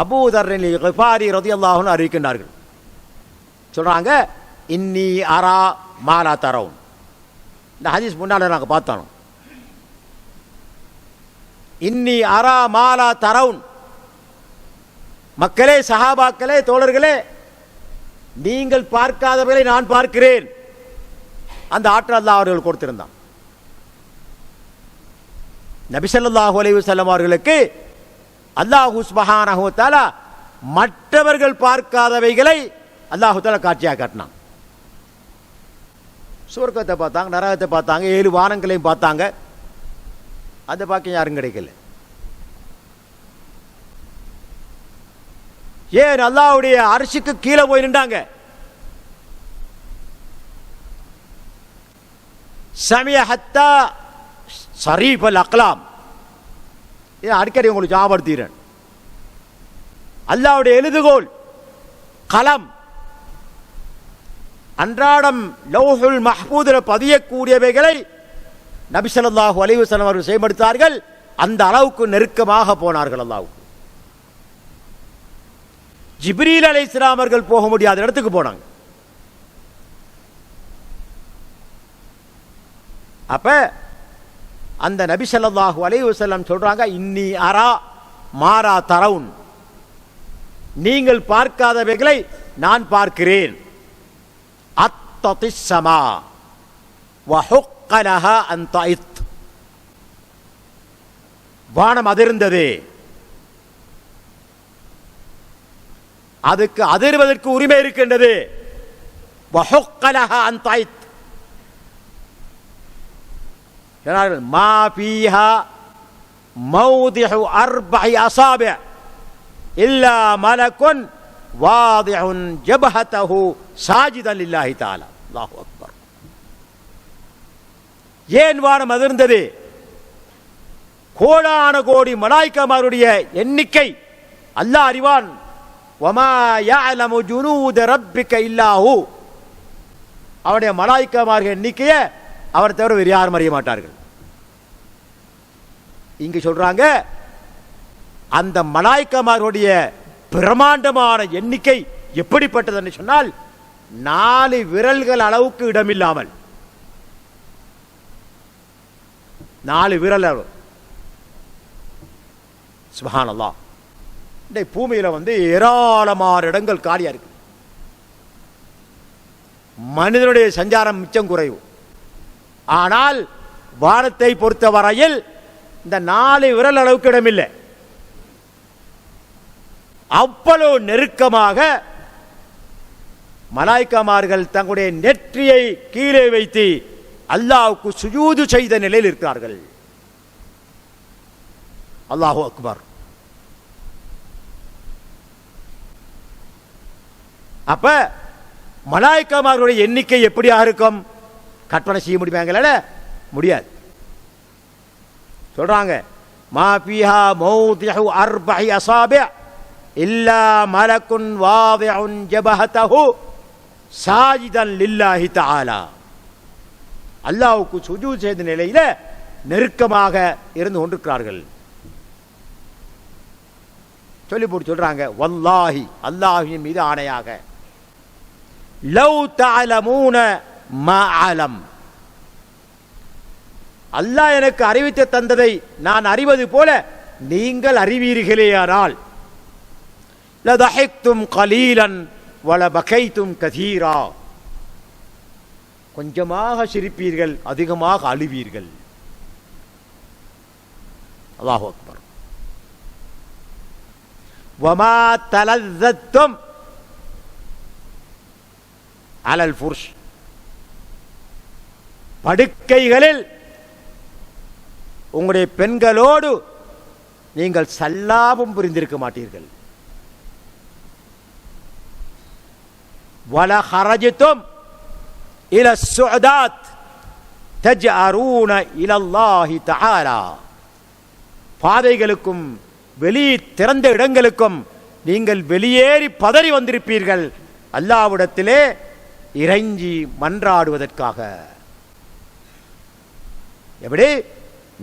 அபூ தர் கிஃபாரி ரலியல்லாஹு அன்ஹு அறிவிக்கின்றார்கள். சொல்றாங்க, இன்னி அரா மாலா தரவுன். இந்த ஹதீஸ் முன்னால நாங்கள் பார்த்தோம். இன்னி அரா மாலா தரவுன். மக்களே, சஹாபாக்களே, தோழர்களே, நீங்கள் பார்க்காதவர்களை நான் பார்க்கிறேன். அந்த ஆற்றல் அல்லாஹ் அவர்கள் கொடுத்திருந்தான். நபி ஸல்லல்லாஹு அலைஹி வஸல்லம் அவர்களுக்கு அல்லாஹ் சுப்ஹானஹு வ தஆலா மற்றவர்கள் பார்க்காதவைகளை அல்லாஹ் தஆலா காட்சியாக காட்டினான். சுவர்க்கத்தை பார்த்தாங்க, நரகத்தை பார்த்தாங்க, 7 வானங்களையும் பார்த்தாங்க. அந்த பாக்கியம் யாரும் கிடைக்கல. ஏன்? அல்லாஹ்வுடைய அர்ஷுக்கு கீழே போய் நின்றாங்க. சமிய ஹத்தா ஸரீஃபல் அக்லாம். இதை அடிக்கடி உங்களுக்கு ஞாபகப்படுத்துகிறேன். அல்லாஹ்வுடைய எழுதுகோல் கலம் அன்றாடம் லௌஹுல் மஹ்பூதில் பதியக்கூடியவைகளை நபி ஸல்லல்லாஹு அலைஹி வஸல்லம் அவர்கள் செயல்படுத்தார்கள். அந்த அளவுக்கு நெருக்கமாக போனார்கள் அல்லாஹ்வுக்கு. ஜிப்ரீல் அலைஹிஸ்ஸலாம் அவர்கள் போக முடியாத இடத்துக்கு போனாங்க. அப்ப அந்த நபி ஸல்லல்லாஹு அலைஹி வஸல்லம் சொல்றாங்க, இன்னி அரா மாரா தரவுன். நீங்கள் பார்க்காதவைகளை நான் பார்க்கிறேன். அத்ததிஸ் ஸமா வ ஹுக்க லஹா அன் தஇத். வானம் அதிர்ந்தது, அதுக்கு அதிர்வதற்கு உரிமை இருக்கின்றது. வ ஹுக்க லஹா அன் தஇத். மா ஃபீஹா மௌதிஉ அர்பஇ அஸாபி' இல்லா மலக்குன் வாதிஉன் ஜபஹதஹு சாஜிதன் லில்லாஹி தஆலா. அல்லாஹு அக்பர். ஏன் வானம் அதிர்ந்தது? கோடான கோடி மலாயிக்கமாருடைய எண்ணிக்கை அல்லாஹ் அறிவான். வமா யஅலமு ஜுனூத ரப்பிக இல்லாஹு. அவருடைய மலாயிக்கமார்கள் எண்ணிக்கையை அவர் தவிர வேறு யாரும் அறிய மாட்டார்கள். இங்கு சொல்றாங்க, அந்த மலாயிக்கமாருடைய பிரமாண்டமான எண்ணிக்கை எப்படிப்பட்டது என்று சொன்னால், 4 விரல்கள் அளவுக்கு இடமில்லாமல், 4 விரல் அளவு. சுப்ஹானல்லாஹ். இந்த பூமியில ஏராளமான இடங்கள் காலியா இருக்கு. மனிதனுடைய சஞ்சாரம் மிச்சம் குறைவு. ஆனால் வானத்தை பொறுத்த வரையில் இந்த 4 விரல் அளவுக்கு இடமில்லை. அவ்வளவு நெருக்கமாக மலாயிக்கமார்கள் தங்களுடைய நெற்றியை கீழே வைத்து அல்லாஹ்வுக்கு சுஜூது செய்த நிலையில் இருக்கிறார்கள். அல்லாஹு அக்பர். அப்ப மலாயிக்கமார்களுடைய எண்ணிக்கை எப்படியாக இருக்கும்? கற்பனை செய்ய முடியுமாங்களால முடியாது. சொல்றாங்க, மா ஃபீஹா மௌதிஉ அர்பஇ அஸாபி' இல்லா மலக்குன் வாதிஉன் ஜபஹதஹு சாஜிதன் லில்லாஹி தஆலா. அல்லாஹ்வுக்கு சுஜூத் செய்த நிலையில நெருக்கமாக இருந்து கொண்டிருக்கிறார்கள். சொல்லி போட்டு சொல்றாங்க, வல்லாஹி, அல்லாஹ்வின் மீது ஆணையாக, லவ் தஅலமூன மா அலம். அல்லாஹ் எனக்கு அறிவித்து தந்ததை நான் அறிவது போல நீங்கள் அறிவீர்களேயானால், லதஹிக்தும் கலீலன் வலபகைத்தும் கதீரா. கொஞ்சமாக சிரிப்பீர்கள், அதிகமாக அழுவீர்கள். அல்லாஹு அக்பர். வமா தலzzத்தும் அலல் ஃபுர்ஷ் படுக்கைகளில் உங்களுடைய பெண்களோடு நீங்கள் சல்லாபம் புரிந்திருக்க மாட்டீர்கள். வல ஹரஜ்தும் இல சுஅதாத் தஜ்அரூன இலல்லாஹி தஆலா. பாதைகளுக்கும் வெளி திறந்த இடங்களுக்கும் நீங்கள் வெளியேறி பதறி வந்திருப்பீர்கள் அல்லாஹ்விடத்திலே இறைஞ்சி மன்றாடுவதற்காக. எப்படி?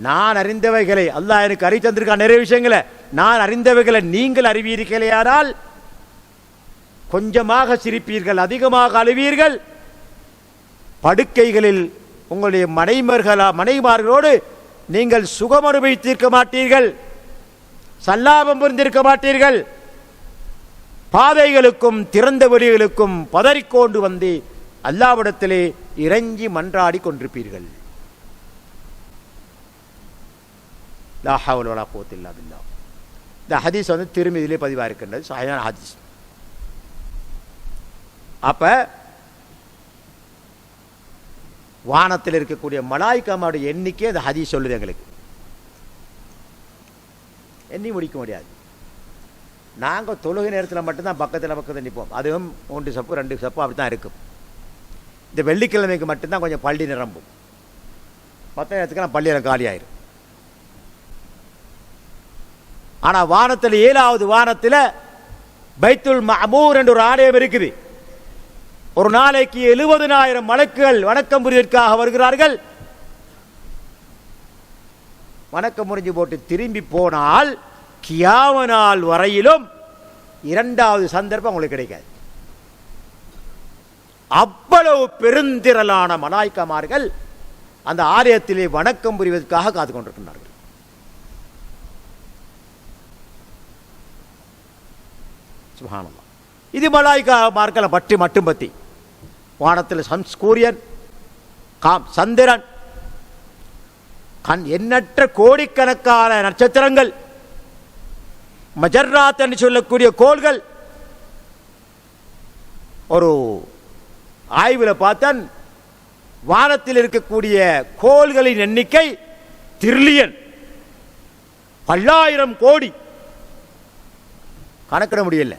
நான் அறிந்தவைகளை அல்லாஹ் எனக்கு அறிவித்து தந்திருக்கான் நிறைய விஷயங்களை. நான் அறிந்தவைகளை நீங்கள் அறிவீர்களேயானால் கொஞ்சமாக சிரிப்பீர்கள், அதிகமாக அழுவீர்கள். படுக்கைகளில் உங்களுடைய மனைவிமார்களோடு நீங்கள் சுகம் அனுபவித்திருக்க மாட்டீர்கள், சல்லாபம் புரிந்திருக்க மாட்டீர்கள். பாதைகளுக்கும் திறந்த வெளிகளுக்கும் பதறிக்கொண்டு வந்து அல்லாஹ்விடத்திலே இறைஞ்சி மன்றாடி கொண்டிருப்பீர்கள். லா ஹவ்ல வலா குவத்த இல்லா பில்லாஹ். இந்த ஹதீஸ் வந்து திருமிதியிலே பதிவாக இருக்கின்றது, சஹீஹான ஹதீஸ். அப்ப வானத்தில் இருக்கக்கூடிய மலாயிக்காவுடைய எண்ணிக்கை அந்த ஹதீஸ் சொல்லுது. எங்களுக்கு எண்ணி முடிக்க முடியாது. நாங்கள் தொழுகை நேரத்தில் மட்டும்தான் பக்கத்தில் நிற்போம். அதுவும் 1 சப்பு 2 சப்பு அப்படி தான் இருக்கும். இந்த வெள்ளிக்கிழமைக்கு மட்டும்தான் கொஞ்சம் பள்ளி நிரம்பும். மற்ற நேரத்துக்கு பள்ளியில் காலியாயிரும். ஆனால் வானத்தில் 7வது வானத்தில் பைத்துல் மஅமூர் என்ற ஒரு ஆலயம் இருக்குது. ஒரு நாளைக்கு 70,000 மலக்குகள் வணக்கம் புரிவதற்காக வருகிறார்கள். வணக்கம் புரிஞ்சு போட்டு திரும்பி போனால் கியாம நாள் வரையிலும் 2வது சந்தர்ப்பம் உங்களுக்கு கிடைக்காது. அவ்வளவு பெருந்திரளான மலாய்க்காமார்கள் அந்த ஆலயத்திலே வணக்கம் புரிவதற்காக காத்து கொண்டிருக்கிறார்கள். சுப்ஹானல்லாஹ். இது மலாய்க்காமார்களை பற்றி மட்டும் பற்றி. வானத்தில் சூரியன், சந்திரன், எண்ணற்ற கோடிக்கணக்கான நட்சத்திரங்கள், மஜர்ராத் என்று சொல்லக்கூடிய கோள்கள். ஒரு ஆய்வில் பார்த்தன், வானத்தில் இருக்கக்கூடிய கோள்களின் எண்ணிக்கை ட்ரில்லியன், 10,000 கோடி. கணக்கிட முடியல.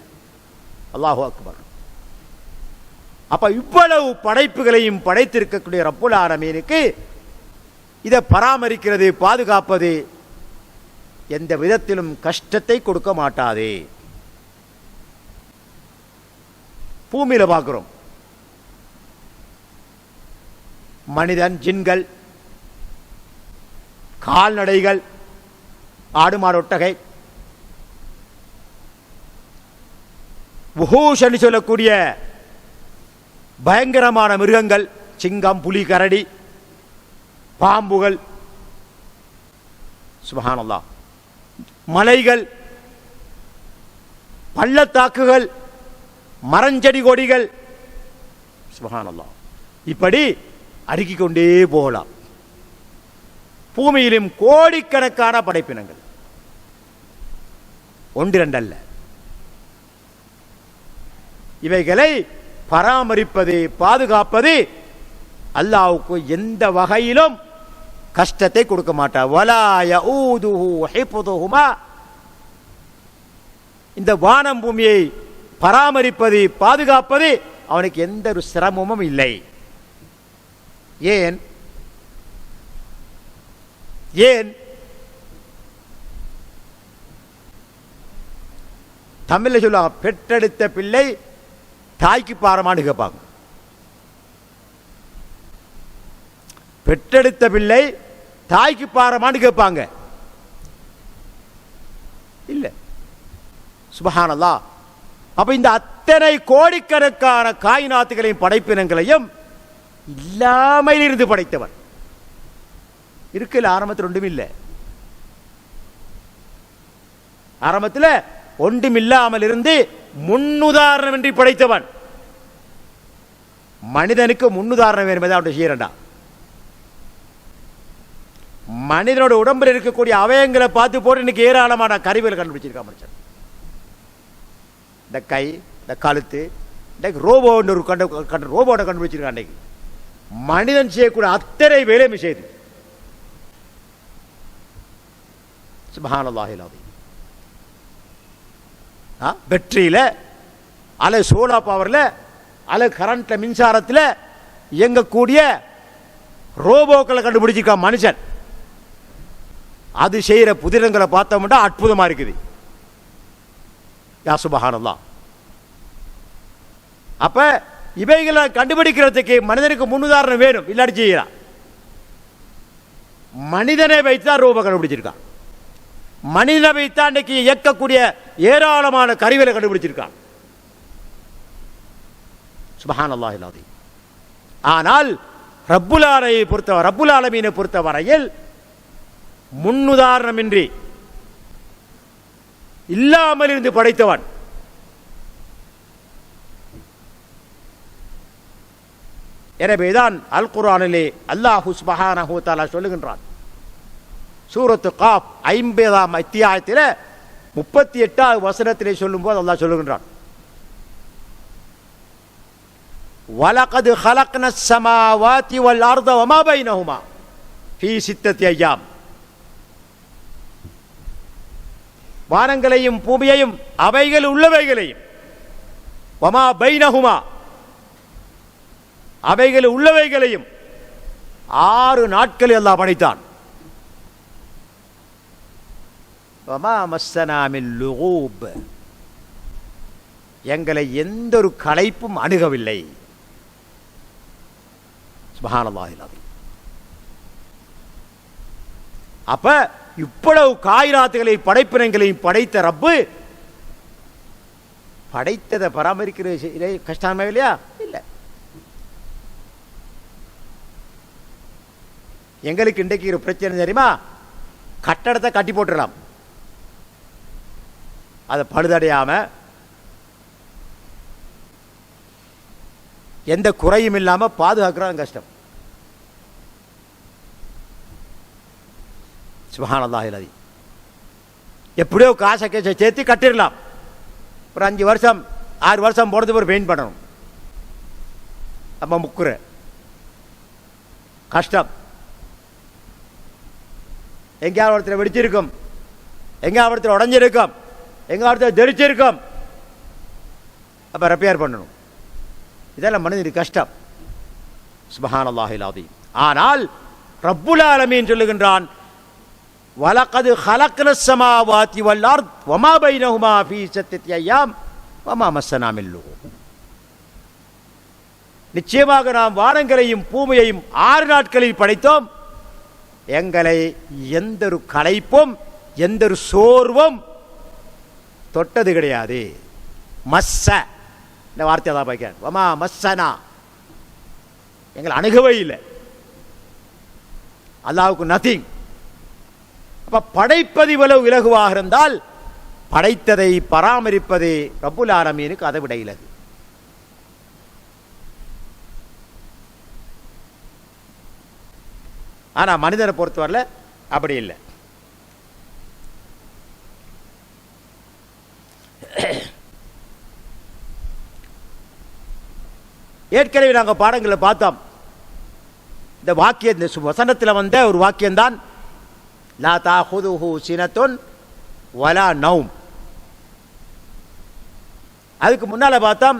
அல்லாஹு அக்பர். அப்ப இவ்வளவு படைப்புகளையும் படைத்திருக்கக்கூடிய ரப்புல் ஆலமீனுக்கு இதை பராமரிக்கிறது, பாதுகாப்பது எந்த விதத்திலும் கஷ்டத்தை கொடுக்க மாட்டாதே. பூமியில பார்க்கிறோம், மனிதன், ஜின்கள், கால்நடைகள், ஆடு மாடு ஒட்டகை, வுஹூஷ் என்று சொல்லக்கூடிய பயங்கரமான மிருகங்கள், சிங்கம், புலி, கரடி, பாம்புகள், சுப்ஹானல்லாஹ், மலைகள், பள்ளத்தாக்குகள், மரஞ்செடி கொடிகள், சுப்ஹானல்லாஹ், இப்படி அடுக்கிக் கொண்டே போகலாம். பூமியிலும் கோடிக்கணக்கான படைப்பினங்கள், 1-2 அல்ல. இவைகளை பராமரிப்பது, பாதுகாப்பது அல்லாஹ்வுக்கு எந்த வகையிலும் கஷ்டத்தை கொடுக்க மாட்டார். வலா யஊதுஹு ஹிஃபுதுஹுமா. இந்த வானம் பூமியை பராமரிப்பது, பாதுகாப்பது அவனுக்கு எந்த ஒரு சிரமமும் இல்லை. ஏன் ஏன் தமிழ்ல சொல்லுவாங்க, பெற்றெடுத்த பிள்ளை தாய்க்கு பாரமானு கேட்பாங்க. பெற்றெடுத்த பிள்ளை தாய்க்கு பாரமானு கேட்பாங்க. இல்ல, சுப்ஹானல்லாஹ். அப்ப இந்த அத்தனை கோடிக்கணக்கான காயினாத்துகளையும் படைப்பினங்களையும் இல்லாமல் இருந்து படைத்தவன். இருக்குல்ல, ஆரம்பத்தில் ஒன்றும் இல்லை. ஆரம்பத்தில் ஒன்றுமில்லாமல் இருந்து முன்னுதாரணம் என்று படைத்தவன். மனிதனுக்கு முன்னுதாரணம் என்பதை அவன் செய்யறா. மனிதனோட உடம்பில் இருக்கக்கூடிய அவயங்களை பார்த்து போட்டு இன்னைக்கு ஏராளமான கருவிகளை கண்டுபிடிச்சிருக்கான் மனுஷன். இந்த கை, இந்த கழுத்து, ரோபோட கண்டுபிடிச்சிருக்கான். இன்னைக்கு மனிதன் செய்யக்கூடிய அத்தனை வேலையும் செய்து. சுப்ஹானல்லாஹில் அஸீம். பேட்டரியில் அல்லது சோலார் பவரில் அல்லது கரண்ட்ல மின்சாரத்தில் இயங்கக்கூடிய ரோபோக்களை கண்டுபிடிச்சிருக்கான் மனுஷன். அது செய்கிற புதினங்களை பார்த்தோம்னா அற்புதமா இருக்குது. யா சுப்ஹானல்லாஹ். அப்ப இவைகளை கண்டுபிடிக்கிறதுக்கு மனிதனுக்கு முன்னுதாரணம் வேணும், இல்லாட்டி செய்யலாம். மனிதனை வைத்தான் ரோபோ கண்டுபிடிச்சிருக்கான். மனிதனை வைத்தான் இன்னைக்கு இயக்கக்கூடிய ஏராளமான கருவிகளை கண்டுபிடிச்சிருக்கான். சுப்ஹானல்லாஹில் அஸீம். ஆனால் ரப்புல் ஆலமீனை பொறுத்த வரையில் முன்னுதாரணமின்றி இல்லாமல் இருந்து படைத்தவன். எனவேதான் அல் குர்ஆனிலே அல்லாஹ் சுப்ஹானஹு வ தஆலா சொல்லுகின்றான். சூரத்து காஃப் 50ஆம் அத்தியாயத்தில் 38வது வசனத்திலே சொல்லும்போது அல்லாஹ் சொல்லுகின்றான், வலகத் ஹலக்னஸ் ஸமாவாதி வல் அர்த வமா பைனஹுமா ஃபீ சித்தத்தி அய்யாம். வானங்களையும் பூமியையும் அவைகள் உள்ளவைகளையும், வமா பைனஹுமா அவைகள் உள்ளவைகளையும் 6 நாட்களில் அல்லாஹ் படைத்தான். வமா மஸ்ஸனா மின் லுகூப், எங்களை எந்த ஒரு களைப்பும் அணுகவில்லை. சுப்ஹானல்லாஹில் அஸீம். அப்ப இவ்வளவு காயினாத்துகளை படைப்பினங்களையும் படைத்த ரப்பு படைத்ததை பராமரிக்கிற கஷ்டமா இல்லையா? இல்லை. எங்களுக்கு இன்றைக்கு ஒரு பிரச்சனை தெரியுமா? கட்டடத்தை கட்டி போட்டுடலாம், அதை பழுதடையாம எந்த குறையும் இல்லாம பாதுகாக்கிறது கஷ்டம். சுப்ஹானல்லாஹில் அஸீம். எப்படியோ காசை சேர்த்து கட்டிடலாம். ஒரு 5 வருஷம் 6 வருஷம் போனது ஒரு பெயிண்ட் பண்ணணும். அப்ப முக்குற கஷ்டம். எங்கேயாவது ஒருத்தர் வெடிச்சிருக்கும், எங்கேயாவது ஒருத்தர் உடஞ்சிருக்கும், எங்கேயாவது ஒருத்தர் தெரிச்சிருக்கும். அப்ப ரிப்பேர் பண்ணணும். இதெல்லாம் மனிதனுக்கு கஷ்டம். சுப்ஹானல்லாஹில் அஸீம். ஆனால் ரப்புல் ஆலமீன் சொல்லுகின்றான், வலகத் ஹலக்னஸ் ஸமாவாதி வல் அர்த் வமா பைனஹுமா ஃபீ சித்தத்தி அய்யாம் வமா மஸ்ஸனா மின் லுகூப். நிச்சயமாக நாம் வானங்களையும் பூமியையும் 6 நாட்களில் படைத்தோம். எங்களை எந்த ஒரு களைப்பும் எந்த ஒரு சோர்வும் தொட்டது கிடையாது. மஸ்ஸ இந்த வார்த்தை தான் பார்க்கிறேன். வமா மஸ்ஸனா, எங்களை அணுகவே இல்லை. அல்லாஹ்வுக்கு நதிங். அப்ப படைப்பது இவ்வளவு இலகுவாக இருந்தால் படைத்ததை பராமரிப்பது ரப்புல் ஆலமீனுக்கு அதை விட இலகு. ஆனா மனிதனை பொறுத்தவரையில அப்படி இல்லை. ஏற்கனவே நாங்கள் பாடங்களை பார்த்தோம். இந்த வாக்கியம், இந்த வசனத்தில் வந்த ஒரு வாக்கியம்தான் லா தாஹுதுஹு சினத்துன் வலா நௌம். அதுக்கு முன்னால பார்த்தோம்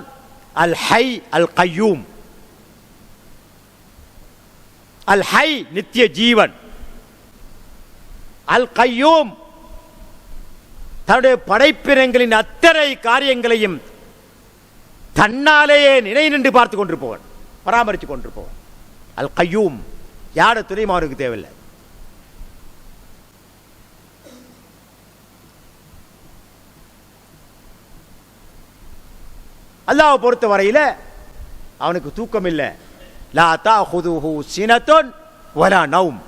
அல் ஹை அல் கய்யூம். அல் ஹை நித்திய ஜீவன், அல் கய்யூம் தன்னுடைய படைப்பினங்களின் அத்தனை காரியங்களையும் தன்னாலேயே நினை நின்று பார்த்து கொண்டிருப்பவன், பராமரித்து கொண்டிருப்பவன். அல் கய்யூம், யார துணையும் அவருக்கு தேவையில்லை. அல்லாஹ்வை பொறுத்த வரையில் அவனுக்கு தூக்கம் இல்லை. லா தாஹுதுஹு சினத்துன் வலா நௌம்.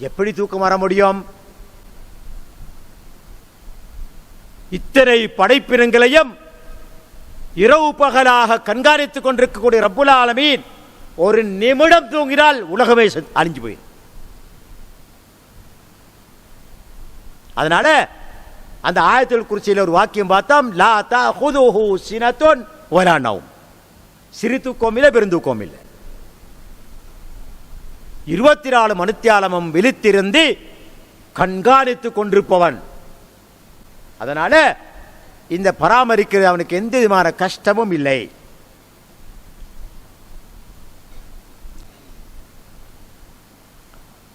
எப்படி தூக்கம் வர முடியும்? இத்தனை படைப்பினங்களையும் இரவு பகலாக கண்காணித்துக் கொண்டிருக்கக்கூடிய ரப்புல் ஆலமீன் ஒரு நிமிடம் தூங்கினால் உலகமே அழிஞ்சு போயிடும். அதனால அந்த ஆயத்துல் குர்சியில் ஒரு வாக்கியம் பார்த்தோம், லா தாஹுதுஹு சினத்துன் வலா நௌம். சிறு தூக்கம் இல்லை, பெருந்தூக்கம் இல்லை. 24 மணித்தியாலமும் விழித்திருந்து கண்காணித்துக் கொண்டிருப்பவன். அதனால இந்த பராமரிக்கிறது அவனுக்கு எந்த விதமான கஷ்டமும் இல்லை.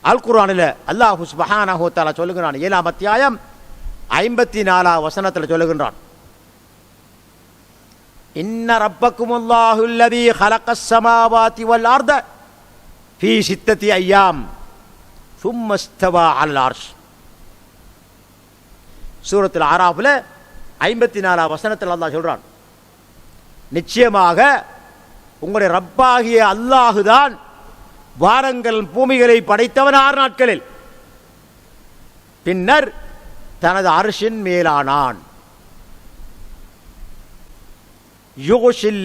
அல் குர்ஆனில் அல்லாஹ் சுப்ஹானஹு வ தஆலா சொல்லுகிறான், 7ஆம் அத்தியாயம் 54ஆம் வசனத்தில் சொல்லுகின்றான், இன்ன ரப்பக்குமுல்லாஹு அல்லதீ ஹலகஸ் ஸமாவாதி வல் அர்த ஃபீ 6 அய்யாம் ثم استوى على العرش. சூரத்துல் ஆராஃப்ல 54ஆம் வசனத்தில் அல்லாஹ் சொல்றான், நிச்சயமாக உங்களுடைய ரப்பாகிய அல்லாஹுதான் வானங்கள் பூமிகளை படைத்தவன் 6 நாட்களில், பின்னர் தனது அர்ஷின் மேலானான். யுக்ஷில்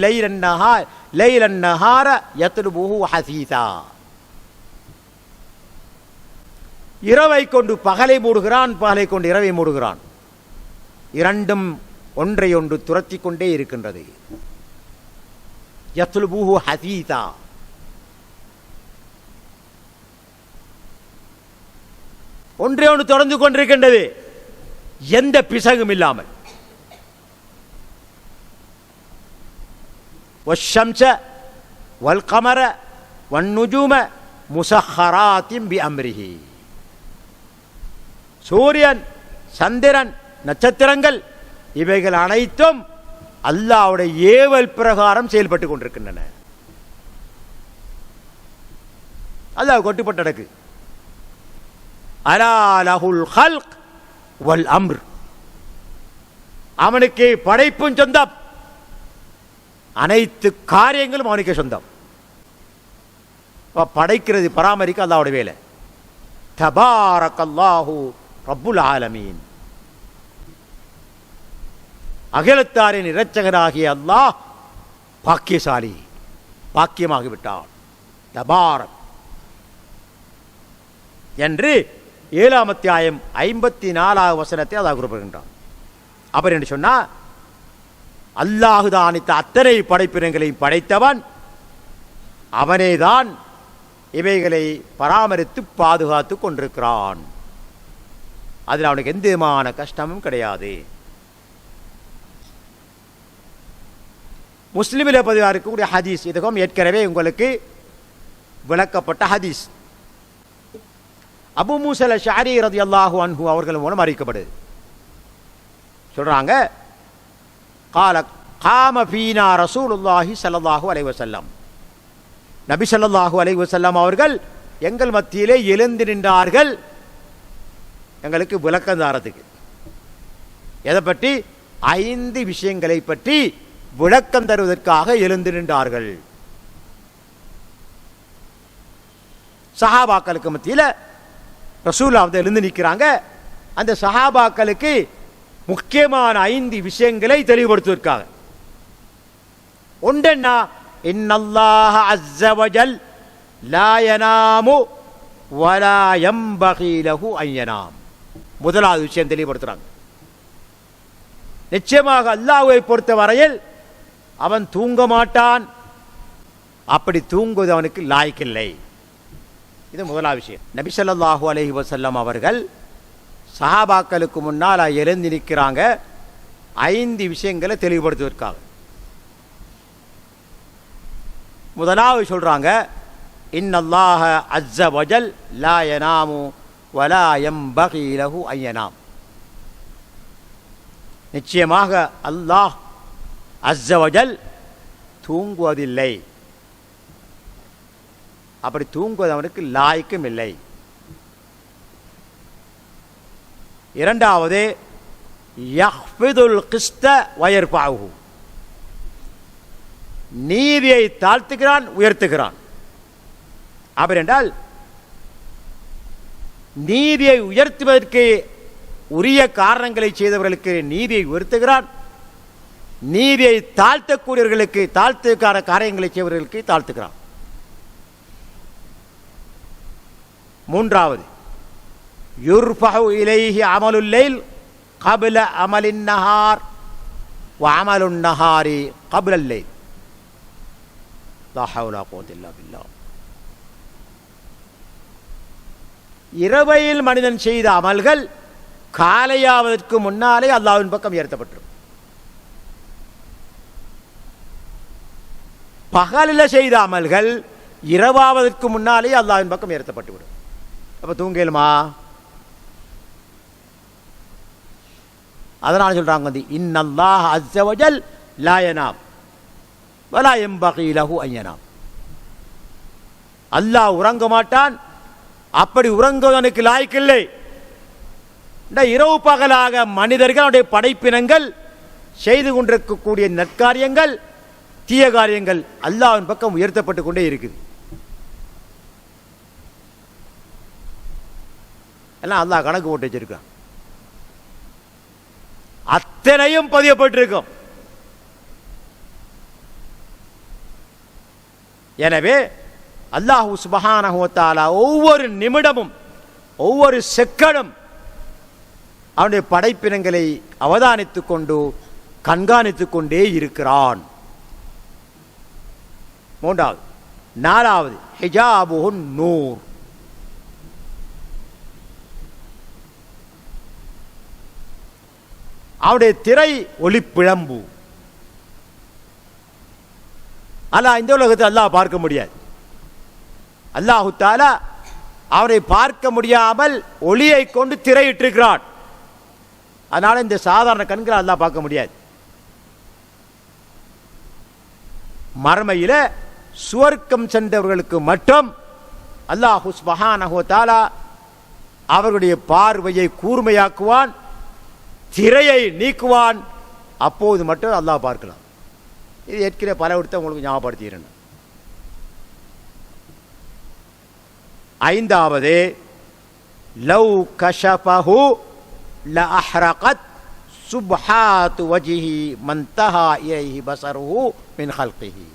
லைலன் நஹார யத்லுபுஹு ஹஸீஸா. இரவை கொண்டு பகலை மூடுகிறான், பகலை கொண்டு இரவை மூடுகிறான். இரண்டும் ஒன்றை ஒன்று துரத்தி கொண்டே இருக்கின்றது. யத்லுபுஹு ஹஸீஸா. ஒன்றே ஒன்று தொடர்ந்து கொண்டிருக்கின்றது, எந்த பிசகும் இல்லாமல். வஷ்ஷம்ஸ வல் கமர வன்னுஜூம முஸஹ்ஹராத்தின் பிஅம்ரிஹி. சூரியன், சந்திரன், நட்சத்திரங்கள் இவைகள் அனைத்தும் அல்லாஹ்வுடைய ஏவல் பிரகாரம் செயல்பட்டு கொண்டிருக்கின்றன. அல்லாஹ் கொட்டுப்பட்டு நடக்கு. அலா லஹுல் ஹல்க் வல் அம்ர். அவனுக்கு படைப்பும் சொந்தம், அனைத்து காரியங்களும் அவனுக்கு சொந்தம். படைக்கிறது, பராமரிக்க அல்லாஹ்வுடைய வேலை. தபாரக்கல்லாஹு ரப்புல் ஆலமீன். அகிலத்தாரின் இரட்சகராகிய அல்லாஹ் பாக்கியசாலி, பாக்கியமாகிவிட்டான். தபாரக் என்று 7ஆம் அத்தியாயம் 54ஆம் வசனத்தை அல்லாஹ் குறிப்பிடுகின்றான். அப்படி என்று சொன்னா, அல்லாஹுதான் அத்தனை படைப்பினங்களையும் படைத்தவன், அவனேதான் இவைகளை பராமரித்து பாதுகாத்து கொண்டிருக்கிறான். அதில் அவனுக்கு எந்த விதமான கஷ்டமும் கிடையாது. முஸ்லிமில் பதிவாக இருக்கக்கூடிய ஹதீஸ், இதுக்கும் ஏற்கனவே உங்களுக்கு விளக்கப்பட்ட ஹதீஸ். அபு மூஸா அல்-அஷ்அரி ரலியல்லாஹு அன்ஹு அவர்கள் மூலம் அறிவிக்கப்படுது. சொல்றாங்க, கால காம ஃபீனா ரசூலுல்லாஹி ஸல்லல்லாஹு அலைஹி வஸல்லம். நபி ஸல்லல்லாஹு அலைஹி வஸல்லம் அவர்கள் எங்கள் மத்தியிலே எழுந்து நின்றார்கள், எங்களுக்கு விளக்கம் தாரத்துக்கு. எதை பற்றி? 5 விஷயங்களை பற்றி விளக்கம் தருவதற்காக எழுந்து நின்றார்கள். சஹாபாக்களுக்கு மத்தியில் ரசூலுல்லாஹ் வந்து எழுந்து நிற்கிறாங்க. அந்த சஹாபாக்களுக்கு முக்கியமான 5 விஷயங்களை தெளிவுபடுத்துவதற்காக. ஒன்றென்னா, இன்னல்லாஹ அஸ்ஸ வஜல் லா யனாமு வலா யம்பகி லஹு அன் யனாம். முதலாவது விஷயம் தெளிவுபடுத்துறாங்க. நிச்சயமாக அல்லாஹ்வை பொறுத்த வரையில் அவன் தூங்க மாட்டான், அப்படி தூங்குவது அவனுக்கு லாய்க்கில்லை. இது முதலாவது விஷயம். நபி ஸல்லல்லாஹு அலைஹி வஸல்லம் அவர்கள் சஹாபாக்களுக்கு முன்னால் எழுந்து நிற்கிறாங்க 5 விஷயங்களை தெளிவுபடுத்துவதற்காக. முதலாவது சொல்றாங்க, இன்னல்லாஹ அஸ்ஸ வஜல் லா யனாமு வலா யம்பகி லஹு அன் யனாம். நிச்சயமாக அல்லாஹ் அஸ்ஸ வஜல் தூங்குவதில்லை, அப்படி தூங்குவது அவனுக்கு லாய்க்கும் இல்லை. இரண்டாவது, யஹ்ஃபிதுல் கிஸ்த வயர்ஃபஅஹு. நீதியை தாழ்த்துகிறான், உயர்த்துகிறான். அப்படி என்றால் நீதியை உயர்த்துவதற்கு உரிய காரணங்களை செய்தவர்களுக்கு நீதியை உயர்த்துகிறான், நீதியை தாழ்த்தக்கூடியவர்களுக்கு, தாழ்த்துக்கான காரியங்களை செய்வர்களுக்கு தாழ்த்துகிறான். மூன்றாவது, யுர்ஃபஹு இலைஹி அமலுல் லைல் கப்ல அமலின் நஹார் வ அமலுன் நஹாரி கப்லல் லைல். லா ஹவ்ல வலா குவத்த இல்லா பில்லாஹ். இரவையில் மனிதன் செய்த அமல்கள் காலையாவதற்கு முன்னாலே அல்லாஹ்வின் பக்கம் உயர்த்தப்பட்டிருக்கும். பகலில் செய்த அமல்கள் இரவாவதற்கு முன்னாலே அல்லாஹ்வின் பக்கம் உயர்த்தப்பட்டு விடும். அப்ப தூங்கலுமா? அதனால சொல்றாங்க வந்து இன்னல்லாஹ் அஸ்ஸ வஜல் லா யனாம் வலா யம்பகி லஹு அன் யனாம். அல்லாஹ் உறங்க மாட்டான், அப்படி உறங்குவதற்கு லாய்க்கில்லை. இரவு பகலாக மனிதர்களுடைய படைப்பினங்கள் செய்து கொண்டிருக்கக்கூடிய நற்காரியங்கள் தீய காரியங்கள் அல்லாஹ்வின் பக்கம் உயர்த்தப்பட்டு கொண்டே இருக்குது. எல்லாம் அல்லாஹ் கணக்கு போட்டு வச்சிருக்கான். அத்தனையும் பதியப்பட்டிருக்கும். எனவே அல்லாஹ் சுப்ஹானஹு வ தஆலா ஒவ்வொரு நிமிடமும் ஒவ்வொரு செகண்டும் அவனுடைய படைப்பினங்களை அவதானித்துக் கொண்டு கண்காணித்துக் கொண்டே இருக்கிறான். மூன்றாவது. நாலாவது ஹிஜாபுன் நூர். அவனுடைய திரை ஒளிப்பிழம்பு. அல்லாஹ் இந்த உலகத்தை அல்லாஹ் பார்க்க முடியாது. அல்லாஹு தஆலா அவரை பார்க்க முடியாமல் ஒளியை கொண்டு திரையிட்டிருக்கிறான். அதனால இந்த சாதாரண கண்களை அல்லாஹ் பார்க்க முடியாது. மறுமையில சுவர்க்கம் சென்றவர்களுக்கு மட்டும் அல்லாஹ் சுப்ஹானஹு வ தஆலா அவர்களுடைய பார்வையை கூர்மையாக்குவான், திரையை நீக்குவான். அப்போது மட்டும் அல்லாஹ் பார்க்கலாம். இது ஏற்கனவே பல விடத்தை உங்களுக்கு ஞாபகப்படுத்துகிறேன். ஐந்தாவது லவ் கஷஃபஹு லஅஹ்ரகத் சுப்ஹாத்து வஜ்ஹி மன்தஹா இலைஹி பஸருஹு மின் ஹல்கிஹி.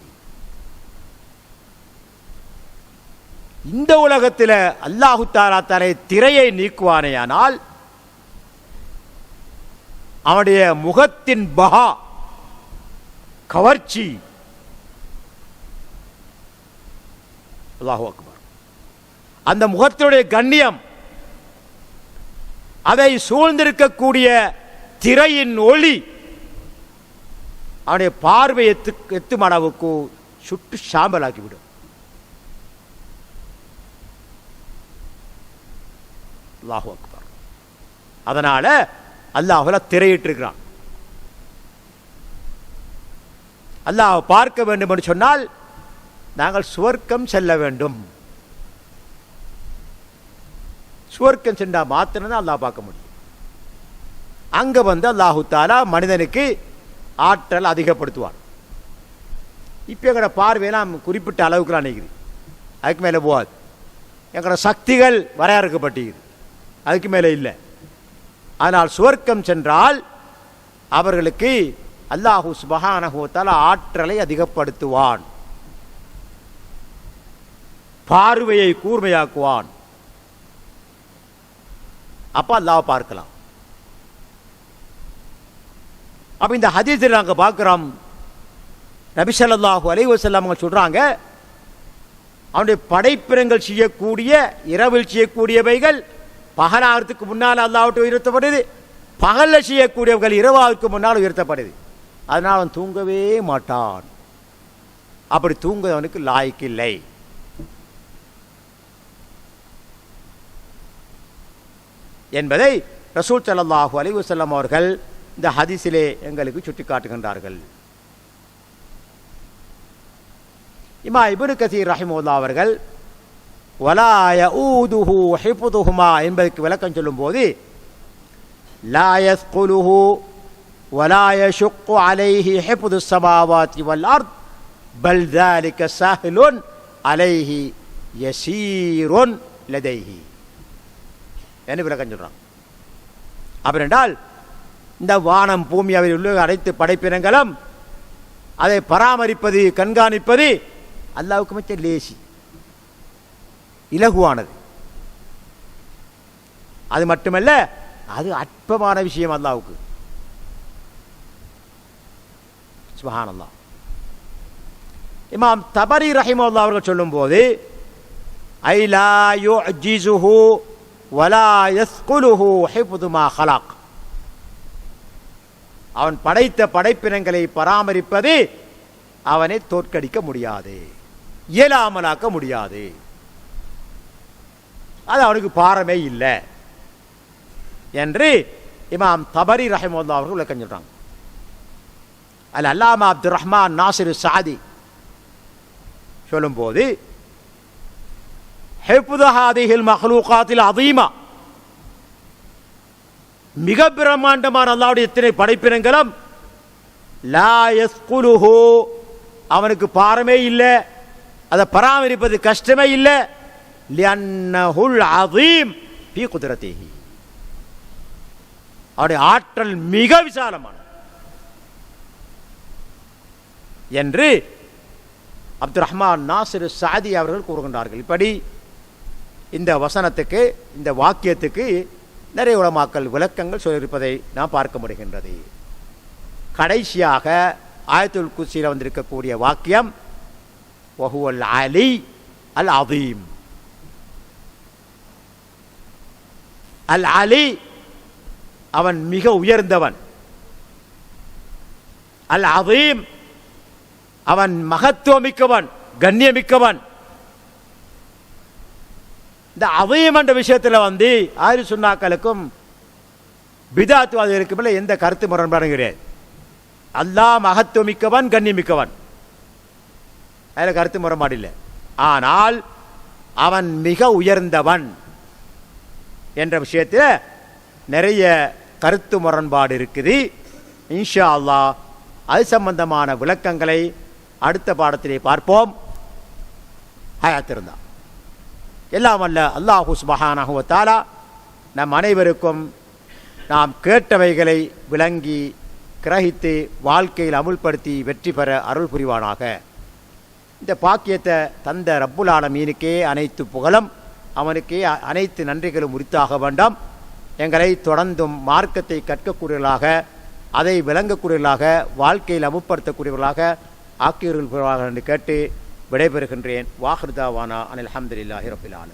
இந்த உலகத்தில் அல்லாஹு தஆலா தன்னை திரையை நீக்குவானேயானால் அவனுடைய முகத்தின் பஹா கவர்ச்சி, அல்லாஹு அக்பர், அந்த முகத்தினுடைய கண்ணியம், அதை சூழ்ந்திருக்கக்கூடிய திரையின் ஒளி அவனுடைய பார்வை எத்தும் அளவுக்கு சுட்டு சாம்பலாக்கிவிடும். அல்லாஹு அக்பர். அதனால அல்லாஹ்வுல திரையிட்டு இருக்கிறான். அல்லாஹ் பார்க்க வேண்டும் என்று சொன்னால் நாங்கள் சுவர்க்கம் செல்ல வேண்டும். சுவர்க்கம் சென்றா மாத்திரம்தான் அல்லாஹ் பார்க்க முடியும். அங்க வந்து அல்லாஹு தஆலா மனிதனுக்கு ஆற்றல் அதிகப்படுத்துவார். இப்போ எங்களோட பார்வையெல்லாம் குறிப்பிட்ட அளவுக்குலாம் நிற்குது, அதுக்கு மேலே போகாது. எங்களோட சக்திகள் வரையறுக்கப்பட்டிருக்குது, அதுக்கு மேலே இல்லை. ஆனால் சுவர்க்கம் சென்றால் அவர்களுக்கு அல்லாஹு சுப்ஹானஹு வ தஆலா ஆற்றலை அதிகப்படுத்துவான், பார்வையை கூர்மையாக்குவான். அப்ப அல்லாஹ் பார்க்கலாம். அப்ப இந்த ஹதீஸில் நாங்கள் பார்க்கிறோம், நபி ஸல்லல்லாஹு அலைஹி வஸல்லம் சொல்றாங்க, அவனுடைய படைப்பினங்கள் செய்யக்கூடிய இரவில் செய்யக்கூடியவைகள் பகலாகிறதுக்கு முன்னால் அல்லாஹ்விட்டு உயர்த்தப்படுது, பகல்ல செய்யக்கூடியவர்கள் இரவாவுக்கு முன்னால் உயர்த்தப்படுது. அதனால் அவன் தூங்கவே மாட்டான். அப்படி தூங்க அவனுக்கு லாய்க்கு இல்லை. என்பதை ரசூல் ஸல்லல்லாஹு அலைஹி வஸல்லம் அவர்கள் இந்த ஹதீஸிலே எங்களுக்கு சுட்டிக்காட்டுகின்றார்கள். இமாம் இப்னு கஸீர் ரஹிமஹுல்லாஹ் அவர்கள் வலா யஊதுஹு ஹிஃதுஹுமா என்பதற்கு விளக்கம் சொல்லும்போது, லா யஸ்குலுஹு வலா யஷுக்கு அலைஹி ஹிஃது ஸமாவாத்தி வல் அர்த் பல் ذلك சஹ்லுன் அலைஹி யஸீருன் லதைஹி என்று விளக்கம் சொல்றான். அப்படி என்றால் இந்த வானம் பூமியாவில் உள்ள அனைத்து படைப்பினங்களும் அதை பராமரிப்பது கண்காணிப்பது அல்லாஹ்வுக்கு மிச்ச லேசி, இலகுவானது. அது மட்டுமல்ல, அது அற்பமான விஷயம் அல்லாஹ்வுக்கு. சுப்ஹானல்லாஹ். இமாம் தபரி ரஹிமஹுல்லாஹ் அவர்கள் சொல்லும்போது, ஐ லா யுஜிஸுஹு வலா யஸ்குலுஹு ஹிஃப்து மா ஹலக். அவன் படைத்த படைப்பினங்களை பராமரிப்பது அவனை தோற்கடிக்க முடியாது, இயலாமலாக்க முடியாது. அது அவனுக்கு பாரமே இல்லை என்று இமாம் தபரி ரஹிமஹுல்லாஹ் அவர்கள் விளக்கம் சொல்றாங்க. அல் அல்லாமா அப்துர் ரஹ்மான் நாசிர் சாதி சொல்லும்போது, ஹிஃப்து ஹாதிஹில் மக்லூகாத்தில் அதீமா, மிக பிரம்மாண்டமான அல்லாஹ்வுடைய இத்தனை படைப்பினங்களும் லா யஸ்குலுஹு, அவனுக்கு பாரமே இல்லை, அதை பராமரிப்பது கஷ்டமே இல்லை. லிஅன்னஹுல் அதீம் ஃபீ குத்ரத்திஹி, அவருடைய ஆற்றல் மிக விசாலமான என்று அப்துர் ரஹ்மான் நாசிர் சாதி அவர்கள் கூறுகின்றார்கள். இப்படி இந்த வசனத்துக்கு, இந்த வாக்கியத்துக்கு நிறைய உலமாக்கள் விளக்கங்கள் சொல்லியிருப்பதை நாம் பார்க்க முடிகின்றது. கடைசியாக ஆயத்துல் குர்சியில் வந்திருக்கக்கூடிய வாக்கியம் வஹுவல் அலி அல் அதீம். அல் அலி, அவன் மிக உயர்ந்தவன். அல் அதீம், அவன் மகத்துவமிக்கவன், கண்ணியமிக்கவன். இந்த அதீம் என்ற விஷயத்தில் வந்து ஆயிரு சுன்னாக்களுக்கும் பிதாத்துவாதிகளுக்கும் இல்லை எந்த கருத்து முரண்பாடும் கிடையாது. அல்லாஹ் மகத்துவமிக்கவன், கண்ணியமிக்கவன், அதில் கருத்து முரண்பாடு இல்லை. ஆனால் அவன் மிக உயர்ந்தவன் என்ற விஷயத்தில் நிறைய கருத்து முரண்பாடு இருக்குது. இன்ஷா அல்லாஹ் அது சம்பந்தமான விளக்கங்களை அடுத்த பாடத்திலே பார்ப்போம். ஹயாத்திருந்தா எல்லாம் வல்ல அல்லாஹு சுப்ஹானஹு வ தஆலா நம் அனைவருக்கும் நாம் கேட்டவைகளை விளங்கி கிரகித்து வாழ்க்கையில் அமுல்படுத்தி வெற்றி பெற அருள் புரிவானாக. இந்த பாக்கியத்தை தந்த ரப்புல் ஆலமீனுக்கே அனைத்து புகழும், அவனுக்கே அனைத்து நன்றிகளும் உரித்தாக வேண்டாம். எங்களை தொடர்ந்தும் மார்க்கத்தை கற்கக்கூடியவர்களாக, அதை விளங்கக்கூடியவர்களாக, வாழ்க்கையில் அமுல்படுத்தக்கூடியவர்களாக ஆக்கியவர்கள் என்று கேட்டு விடைபெறுகின்றேன். வாஹிர் தாவானா அனில் ஹம்துலில்லாஹி ரப்பில் ஆலமீன்.